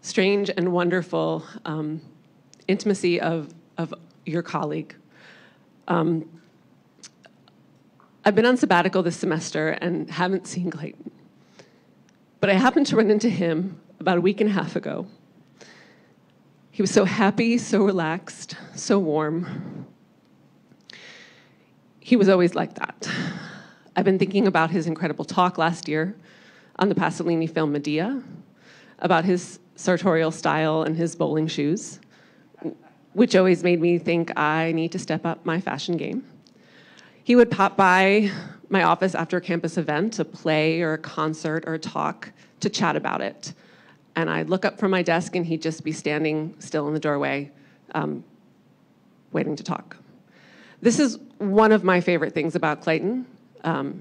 strange and wonderful intimacy of your colleague. I've been on sabbatical this semester and haven't seen Clayton, but I happened to run into him about a week and a half ago. He was so happy, so relaxed, so warm. He was always like that. I've been thinking about his incredible talk last year on the Pasolini film Medea, about his sartorial style and his bowling shoes, which always made me think I need to step up my fashion game. He would pop by my office after a campus event, a play or a concert or a talk, to chat about it. And I'd look up from my desk and he'd just be standing still in the doorway, waiting to talk. This is one of my favorite things about Clayton,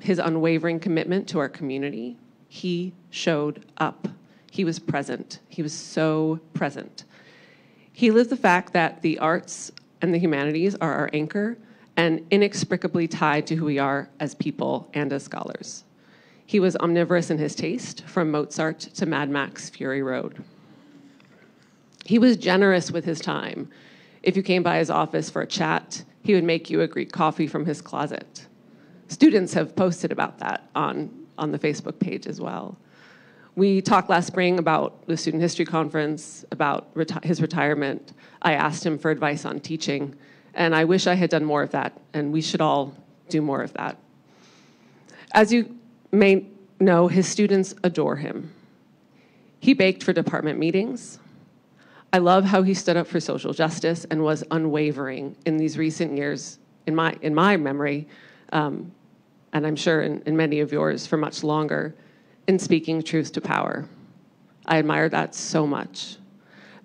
his unwavering commitment to our community. He showed up. He was present. He was so present. He lived the fact that the arts and the humanities are our anchor and inextricably tied to who we are as people and as scholars. He was omnivorous in his taste, from Mozart to Mad Max Fury Road. He was generous with his time. If you came by his office for a chat, he would make you a Greek coffee from his closet. Students have posted about that on the Facebook page as well. We talked last spring about the Student History Conference, about his retirement. I asked him for advice on teaching, and I wish I had done more of that, and we should all do more of that. As you may know, his students adore him. He baked for department meetings. I love how he stood up for social justice and was unwavering in these recent years, in my memory, and I'm sure in many of yours for much longer, in speaking truth to power. I admire that so much.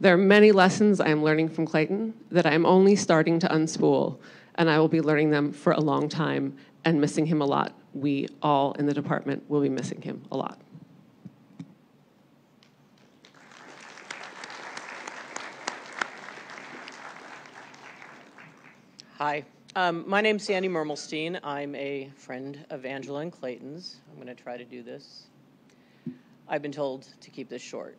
There are many lessons I am learning from Clayton that I am only starting to unspool, and I will be learning them for a long time and missing him a lot. We all in the department will be missing him a lot. Hi, my name's Sandy Mermelstein. I'm a friend of Angela and Clayton's. I'm going to try to do this. I've been told to keep this short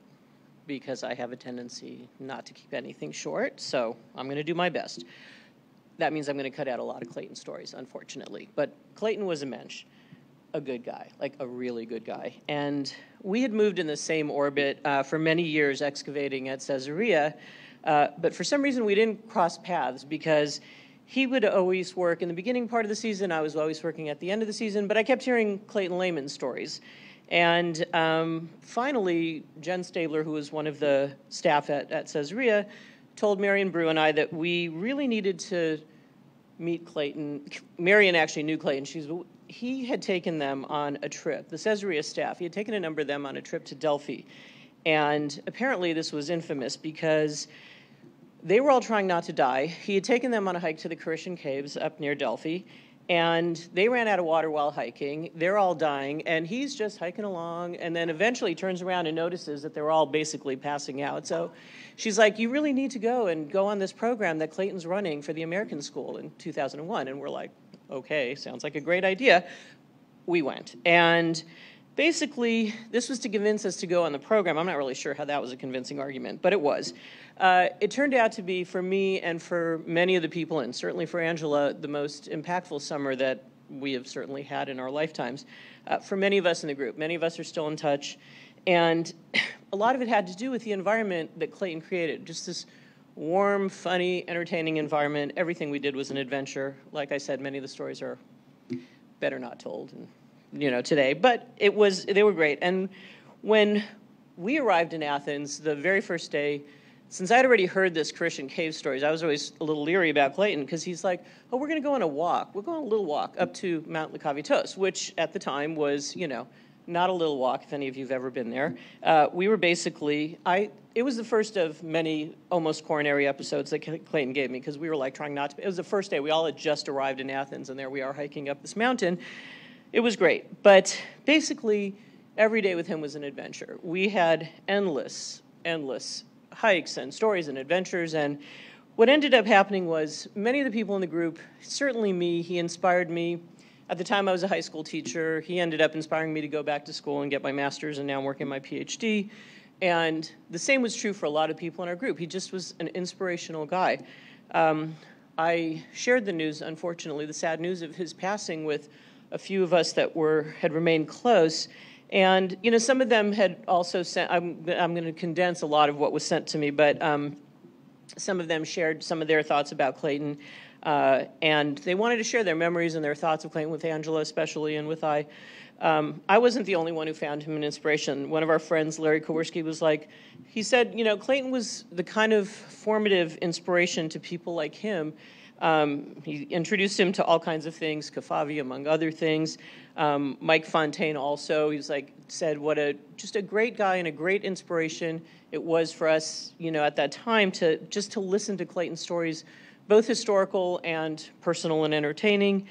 because I have a tendency not to keep anything short, so I'm going to do my best. That means I'm going to cut out a lot of Clayton stories, unfortunately. But Clayton was a mensch, a good guy, like a really good guy. And we had moved in the same orbit for many years, excavating at Caesarea. But for some reason, we didn't cross paths because he would always work in the beginning part of the season. I was always working at the end of the season. But I kept hearing Clayton Lehman stories. And finally, Jen Stabler, who was one of the staff at Caesarea, told Marion Brew and I that we really needed to meet Clayton. Marion actually knew Clayton. He had taken them on a trip, the Caesarea staff. He had taken a number of them on a trip to Delphi. And apparently this was infamous because they were all trying not to die. He had taken them on a hike to the Carishian Caves up near Delphi. And they ran out of water while hiking. They're all dying, and he's just hiking along, and then eventually turns around and notices that they're all basically passing out. So she's like, you really need to go on this program that Clayton's running for the American School in 2001. And we're like, okay, sounds like a great idea. We went. And basically, this was to convince us to go on the program. I'm not really sure how that was a convincing argument, but it was. It turned out to be, for me and for many of the people, and certainly for Angela, the most impactful summer that we have certainly had in our lifetimes. For many of us in the group, many of us are still in touch, and a lot of it had to do with the environment that Clayton created, just this warm, funny, entertaining environment. Everything we did was an adventure. Like I said, many of the stories are better not told, today, but they were great. And when we arrived in Athens, the very first day, since I'd already heard this Christian cave stories, I was always a little leery about Clayton because he's like, oh, we're going to go on a walk. We're going on a little walk up to Mount Lakavitos, which at the time was, not a little walk, if any of you have ever been there. We were basically, it was the first of many almost coronary episodes that Clayton gave me because we were like trying not to, it was the first day. We all had just arrived in Athens, and there we are hiking up this mountain. It was great, but basically every day with him was an adventure. We had endless hikes and stories and adventures, and what ended up happening was many of the people in the group, certainly me, he inspired me. At the time I was a high school teacher. He ended up inspiring me to go back to school and get my master's, and now I'm working my PhD. And the same was true for a lot of people in our group. He just was an inspirational guy. I shared the news, unfortunately, the sad news of his passing with a few of us that had remained close. And, some of them had also sent, I'm going to condense a lot of what was sent to me, but some of them shared some of their thoughts about Clayton. And they wanted to share their memories and their thoughts of Clayton with Angela especially, and with I. I wasn't the only one who found him an inspiration. One of our friends, Larry Kowarski, was like, he said, Clayton was the kind of formative inspiration to people like him. He introduced him to all kinds of things, Kafavi among other things. Mike Fontaine also, he was said just a great guy and a great inspiration it was for us, at that time to listen to Clayton's stories, both historical and personal and entertaining.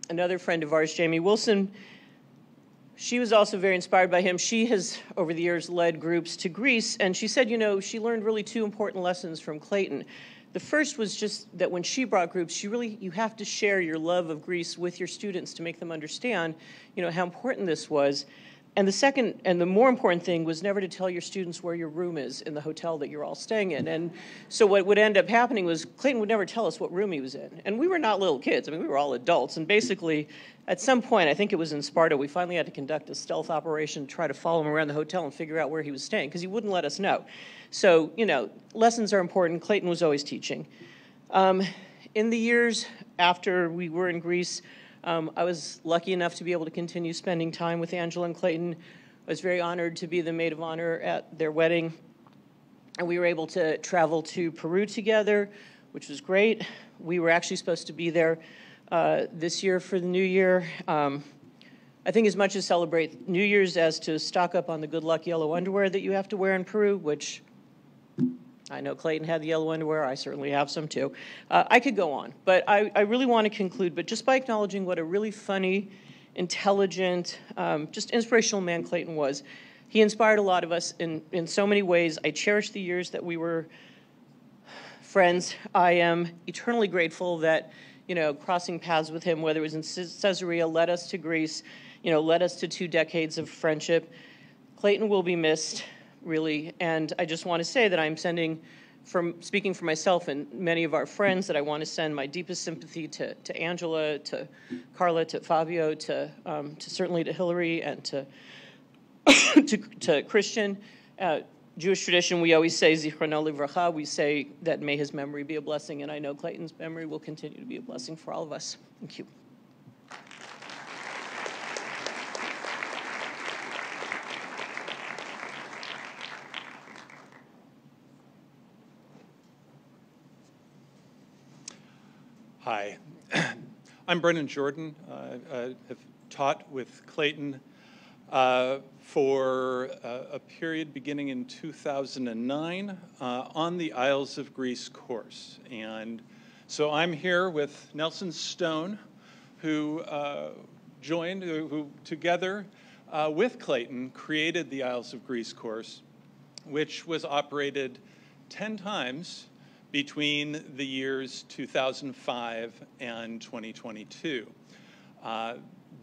Another friend of ours, Jamie Wilson, she was also very inspired by him. She has, over the years, led groups to Greece, and she said, she learned really two important lessons from Clayton. The first was just that when she brought groups, you have to share your love of Greece with your students to make them understand, how important this was. And the second, and the more important thing, was never to tell your students where your room is in the hotel that you're all staying in. And so what would end up happening was Clayton would never tell us what room he was in. And we were not little kids. We were all adults. And basically, at some point, I think it was in Sparta, we finally had to conduct a stealth operation to try to follow him around the hotel and figure out where he was staying, because he wouldn't let us know. So, lessons are important. Clayton was always teaching. In the years after we were in Greece, I was lucky enough to be able to continue spending time with Angela and Clayton. I was very honored to be the maid of honor at their wedding. And we were able to travel to Peru together, which was great. We were actually supposed to be there this year for the New Year. I think as much as celebrate New Year's as to stock up on the good luck yellow underwear that you have to wear in Peru, which I know Clayton had the yellow underwear. I certainly have some too. I could go on, but I really want to conclude, but just by acknowledging what a really funny, intelligent, just inspirational man Clayton was. He inspired a lot of us in so many ways. I cherish the years that we were friends. I am eternally grateful that, crossing paths with him, whether it was in Caesarea, led us to Greece, led us to 2 decades of friendship. Clayton will be missed, really, and I just want to say that I'm speaking for myself and many of our friends, that I want to send my deepest sympathy to Angela, to Carla, to Fabio, to certainly to Hillary, and to Christian. Jewish tradition, we always say Zichrono Livracha. We say that may his memory be a blessing, and I know Clayton's memory will continue to be a blessing for all of us. Thank you. Hi, I'm Brennan Jordan. I have taught with Clayton for a period beginning in 2009 on the Isles of Greece course. And so I'm here with Nelson Stone, who joined, who together with Clayton created the Isles of Greece course, which was operated 10 times between the years 2005 and 2022.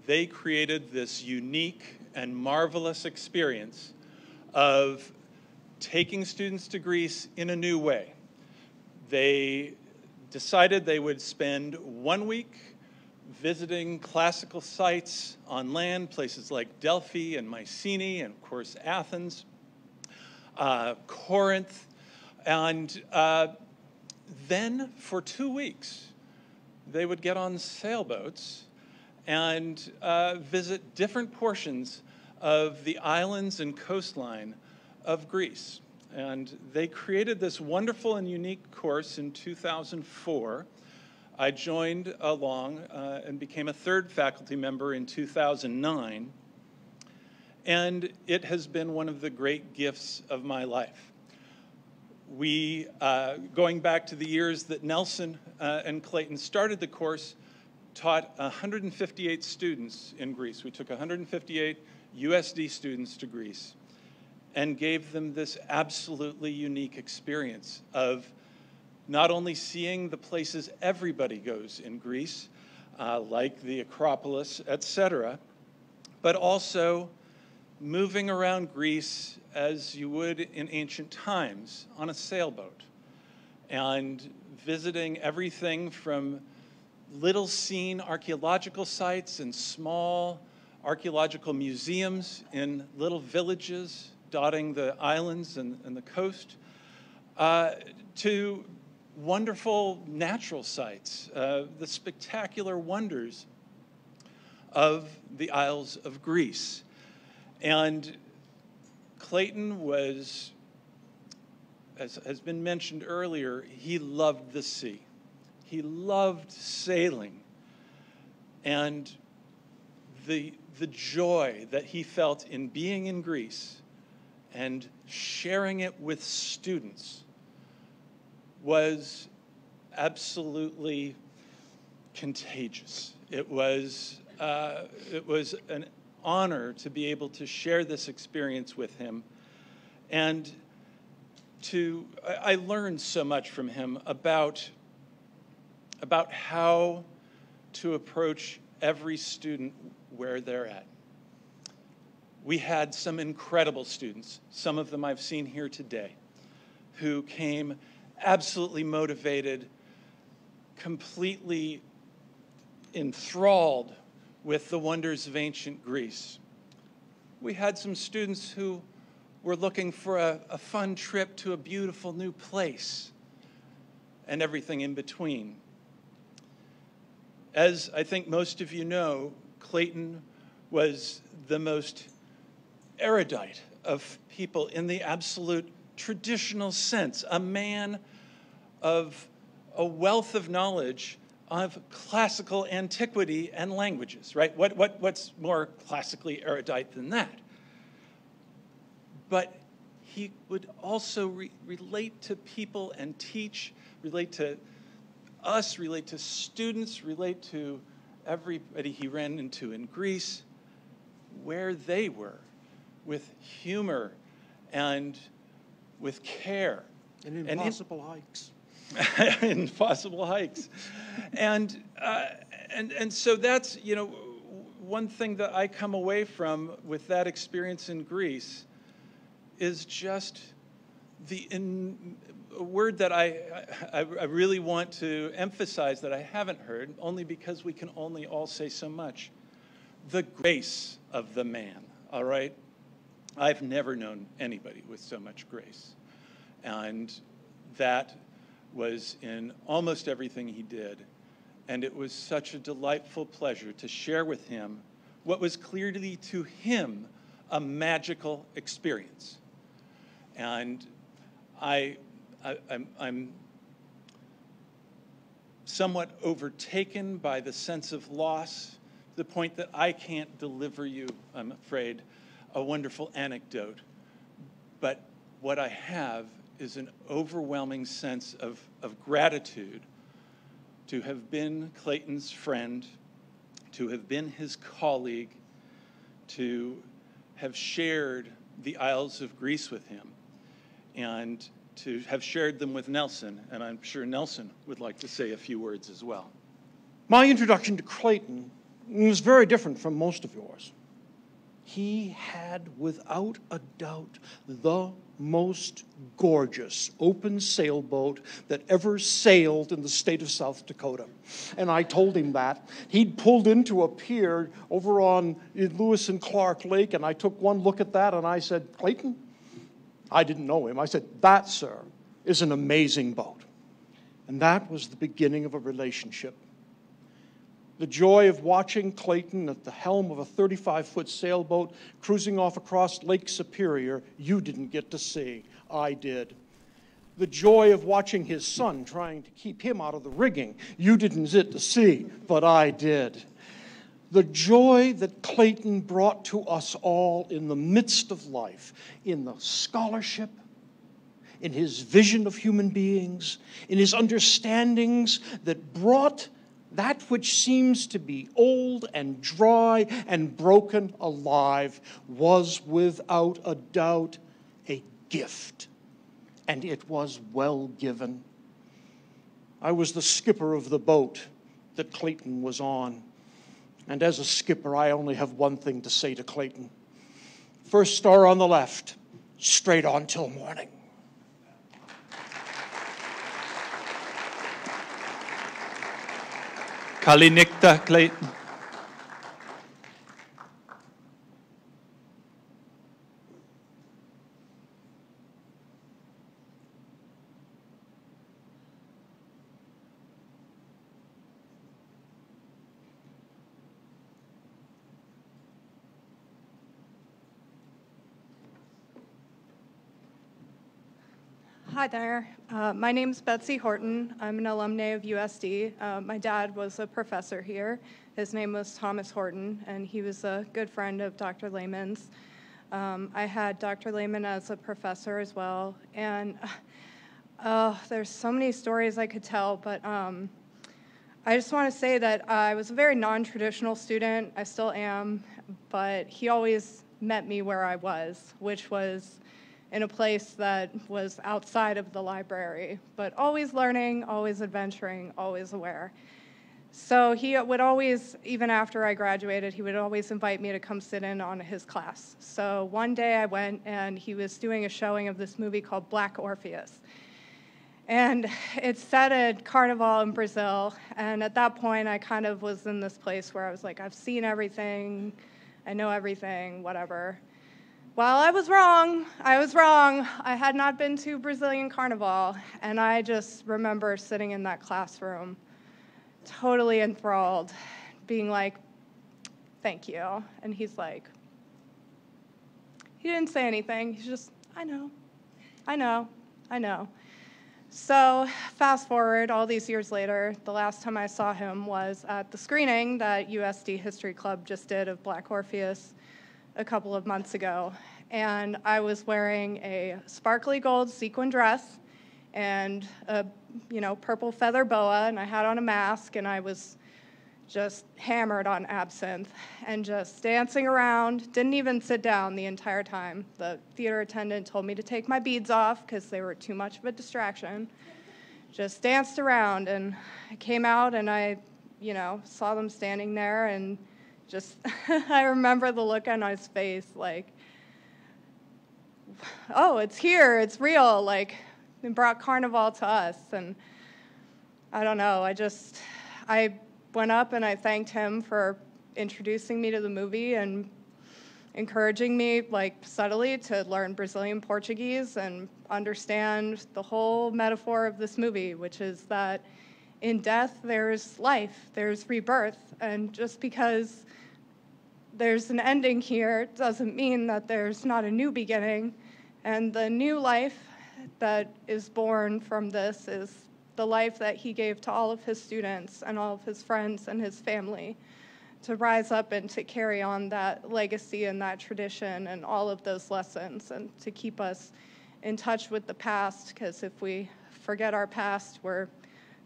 They created this unique and marvelous experience of taking students to Greece in a new way. They decided they would spend 1 week visiting classical sites on land, places like Delphi and Mycenae, and of course Athens, Corinth, and then for 2 weeks they would get on sailboats and visit different portions of the islands and coastline of Greece. And they created this wonderful and unique course in 2004. I joined along and became a third faculty member in 2009. And it has been one of the great gifts of my life. We, going back to the years that Nelson and Clayton started the course, taught 158 students in Greece. We took 158 USD students to Greece and gave them this absolutely unique experience of not only seeing the places everybody goes in Greece, like the Acropolis, etc., but also moving around Greece as you would in ancient times on a sailboat and visiting everything from little seen archaeological sites and small archaeological museums in little villages dotting the islands and the coast, to wonderful natural sites, the spectacular wonders of the Isles of Greece. And Clayton was, as has been mentioned earlier, he loved the sea. He loved sailing. And the joy that he felt in being in Greece and sharing it with students was absolutely contagious. It was an honor to be able to share this experience with him, and I learned so much from him about how to approach every student where they're at. We had some incredible students, some of them I've seen here today, who came absolutely motivated, completely enthralled with the wonders of ancient Greece. We had some students who were looking for a fun trip to a beautiful new place and everything in between. As I think most of you know, Clayton was the most erudite of people in the absolute traditional sense, a man of a wealth of knowledge of classical antiquity and languages, right? What's more classically erudite than that? But he would also relate to people and teach, relate to us, relate to students, relate to everybody he ran into in Greece, where they were, with humor and with care. And impossible hikes. Impossible hikes. And so that's, you know, one thing that I come away from with that experience in Greece is just a word that I really want to emphasize that I haven't heard, only because we can only all say so much. The grace of the man, all right? I've never known anybody with so much grace. And that was in almost everything he did. And it was such a delightful pleasure to share with him what was clearly to him a magical experience. And I'm somewhat overtaken by the sense of loss, to the point that I can't deliver you, I'm afraid, a wonderful anecdote. But what I have is an overwhelming sense of gratitude to have been Clayton's friend to have been his colleague, to have shared the Isles of Greece with him, and to have shared them with Nelson. And I'm sure Nelson would like to say a few words as well. My introduction to Clayton was very different from most of yours. He had, without a doubt, the most gorgeous open sailboat that ever sailed in the state of South Dakota. And I told him that. He'd pulled into a pier over on Lewis and Clark Lake, and I took one look at that, and I said, Clayton? I didn't know him. I said, that, sir, is an amazing boat. And that was the beginning of a relationship. The joy of watching Clayton at the helm of a 35-foot sailboat cruising off across Lake Superior, you didn't get to see. I did. The joy of watching his son trying to keep him out of the rigging, you didn't get to see, but I did. The joy that Clayton brought to us all in the midst of life, in the scholarship, in his vision of human beings, in his understandings that brought that which seems to be old and dry and broken alive, was without a doubt a gift. And it was well given. I was the skipper of the boat that Clayton was on. And as a skipper, I only have one thing to say to Clayton. First star on the left, straight on till morning. Kalinikta, Clayton. Hi there. My name's Betsy Horton. I'm an alumna of USD. My dad was a professor here. His name was Thomas Horton, and he was a good friend of Dr. Lehman's. I had Dr. Lehman as a professor as well. And there's so many stories I could tell, but I just want to say that I was a very non-traditional student. I still am, but he always met me where I was, which was in a place that was outside of the library, but always learning, always adventuring, always aware. So he would always, even after I graduated, he would always invite me to come sit in on his class. So one day I went, and he was doing a showing of this movie called Black Orpheus. And it's set at Carnival in Brazil, and at that point I kind of was in this place where I was like, I've seen everything, I know everything, whatever. Well, I was wrong. I had not been to Brazilian Carnival, and I just remember sitting in that classroom, totally enthralled, being like, thank you. And he's like, he didn't say anything. He's just, I know. So fast forward all these years later, the last time I saw him was at the screening that USD History Club just did of Black Orpheus a couple of months ago, and I was wearing a sparkly gold sequin dress and a purple feather boa, and I had on a mask, and I was just hammered on absinthe and just dancing around, didn't even sit down the entire time. The theater attendant told me to take my beads off because they were too much of a distraction. Just danced around, and I came out, and I saw them standing there, and just, I remember the look on his face, like, oh, it's here, it's real, like, they brought Carnival to us, and I don't know, I went up and I thanked him for introducing me to the movie and encouraging me, like, subtly to learn Brazilian Portuguese and understand the whole metaphor of this movie, which is that in death there's life, there's rebirth, and just because there's an ending here doesn't mean that there's not a new beginning. And the new life that is born from this is the life that he gave to all of his students and all of his friends and his family to rise up and to carry on that legacy and that tradition and all of those lessons, and to keep us in touch with the past, because if we forget our past, we're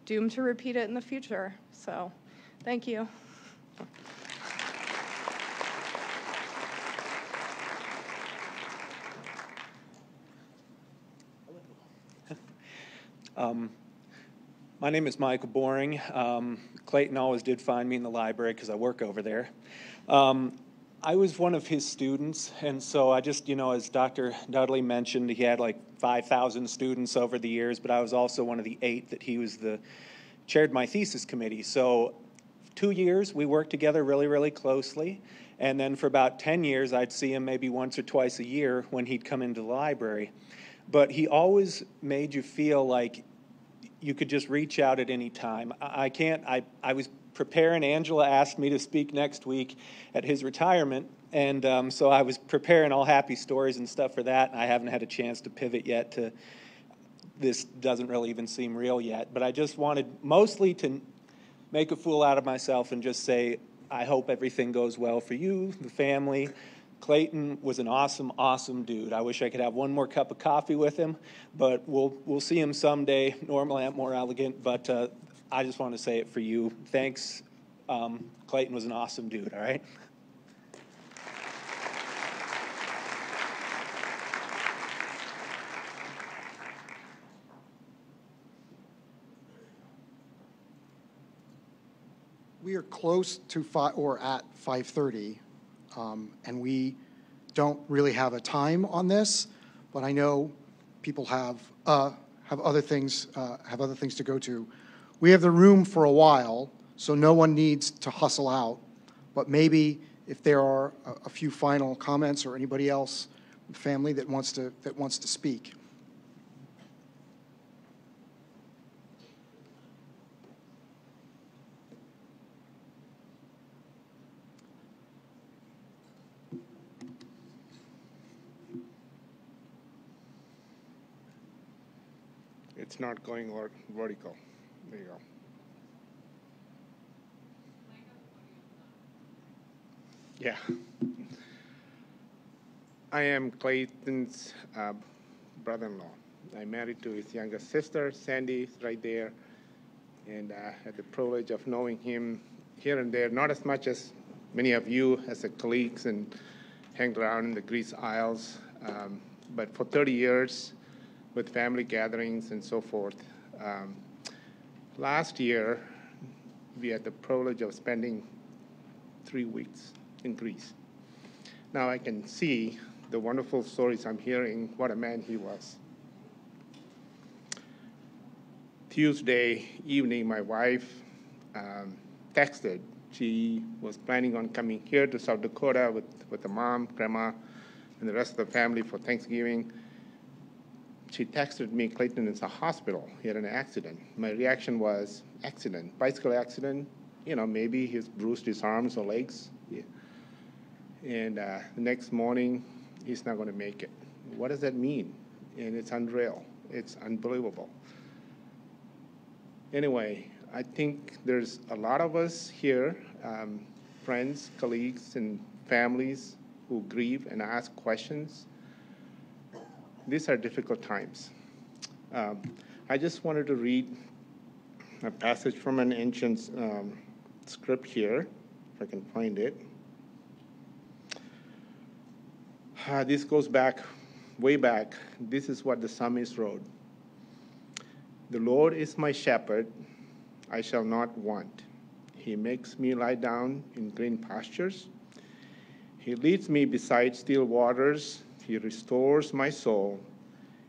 doomed to repeat it in the future. So, thank you. My name is Michael Boring. Clayton always did find me in the library because I work over there. I was one of his students, and so I just, as Dr. Dudley mentioned, he had like 5,000 students over the years, but I was also one of the 8 that he was chaired my thesis committee. So 2 years, we worked together really, really closely. And then for about 10 years, I'd see him maybe once or twice a year when he'd come into the library. But he always made you feel like you could just reach out at any time. I was preparing, Angela asked me to speak next week at his retirement, and so I was preparing all happy stories and stuff for that, and I haven't had a chance to pivot yet to this doesn't really even seem real yet. But I just wanted mostly to make a fool out of myself and just say, I hope everything goes well for you, the family. Clayton was an awesome, awesome dude. I wish I could have one more cup of coffee with him, but we'll see him someday. Normally I'm more elegant, but I just want to say it for you. Thanks. Clayton was an awesome dude, all right? We are close to at 5:30, and we don't really have a time on this, but I know people have other things to go to. We have the room for a while, so no one needs to hustle out. But maybe if there are a few final comments or anybody else, family that wants to speak. It's not going vertical. There you go. Yeah. I am Clayton's brother-in-law. I'm married to his younger sister, Sandy, right there. And I had the privilege of knowing him here and there, not as much as many of you as colleagues and hanged around in the grease aisles, but for 30 years, with family gatherings and so forth. Last year, we had the privilege of spending 3 weeks in Greece. Now I can see the wonderful stories I'm hearing, what a man he was. Tuesday evening, my wife texted. She was planning on coming here to South Dakota with the mom, grandma, and the rest of the family for Thanksgiving. She texted me, Clayton is in a hospital. He had an accident. My reaction was, accident, bicycle accident, maybe he's bruised his arms or legs. Yeah. And the next morning, he's not going to make it. What does that mean? And it's unreal. It's unbelievable. Anyway, I think there's a lot of us here, friends, colleagues, and families who grieve and ask questions. These are difficult times. I just wanted to read a passage from an ancient script here, if I can find it. This goes back, way back. This is what the psalmist wrote. The Lord is my shepherd, I shall not want. He makes me lie down in green pastures. He leads me beside still waters. He restores my soul.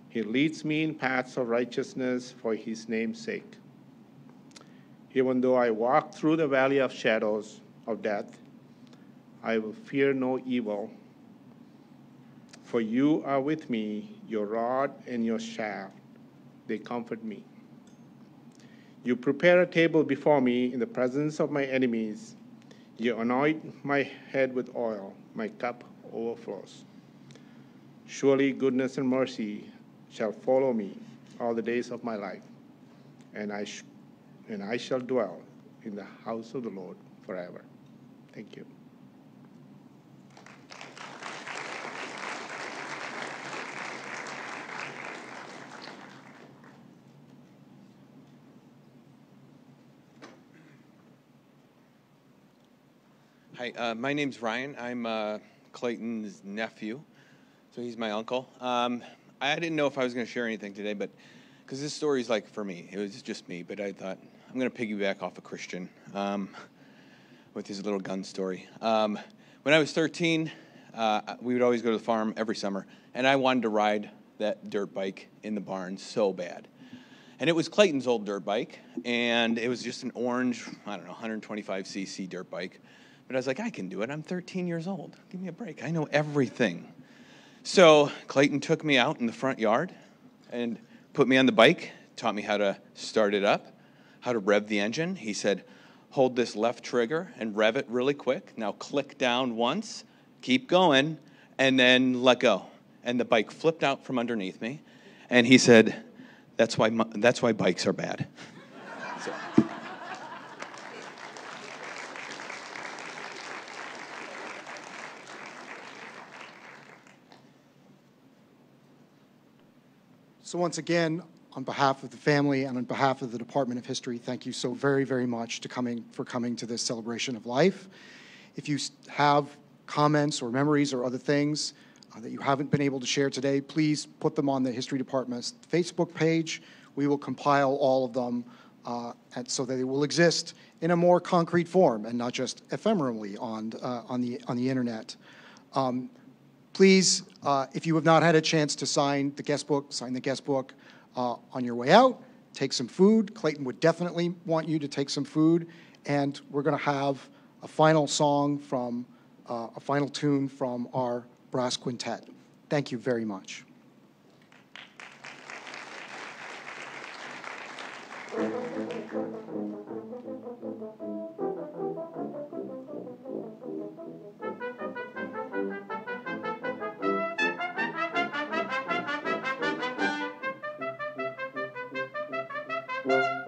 He leads me in paths of righteousness for his name's sake. Even though I walk through the valley of shadows of death, I will fear no evil. For you are with me, your rod and your staff, they comfort me. You prepare a table before me in the presence of my enemies. You anoint my head with oil, my cup overflows. Surely goodness and mercy shall follow me all the days of my life, and I shall dwell in the house of the Lord forever. Thank you. Hi, my name's Ryan. I'm Clayton's nephew, so he's my uncle. I didn't know if I was going to share anything today, but because this story is like for me. It was just me, but I thought I'm going to piggyback off of Christian with his little gun story. When I was 13, we would always go to the farm every summer, and I wanted to ride that dirt bike in the barn so bad. And it was Clayton's old dirt bike, and it was just an orange, I don't know, 125cc dirt bike. But I was like, I can do it. I'm 13 years old. Give me a break. I know everything. So Clayton took me out in the front yard and put me on the bike, taught me how to start it up, how to rev the engine. He said, hold this left trigger and rev it really quick. Now click down once, keep going, and then let go. And the bike flipped out from underneath me. And he said, that's why bikes are bad. So. So once again, on behalf of the family and on behalf of the Department of History, thank you so very, very much for coming to this celebration of life. If you have comments or memories or other things that you haven't been able to share today, please put them on the History Department's Facebook page. We will compile all of them so that they will exist in a more concrete form and not just ephemerally on the internet. Please, if you have not had a chance to sign the guest book on your way out. Take some food. Clayton would definitely want you to take some food. And we're going to have a final song from, a final tune from our brass quintet. Thank you very much. Thank you.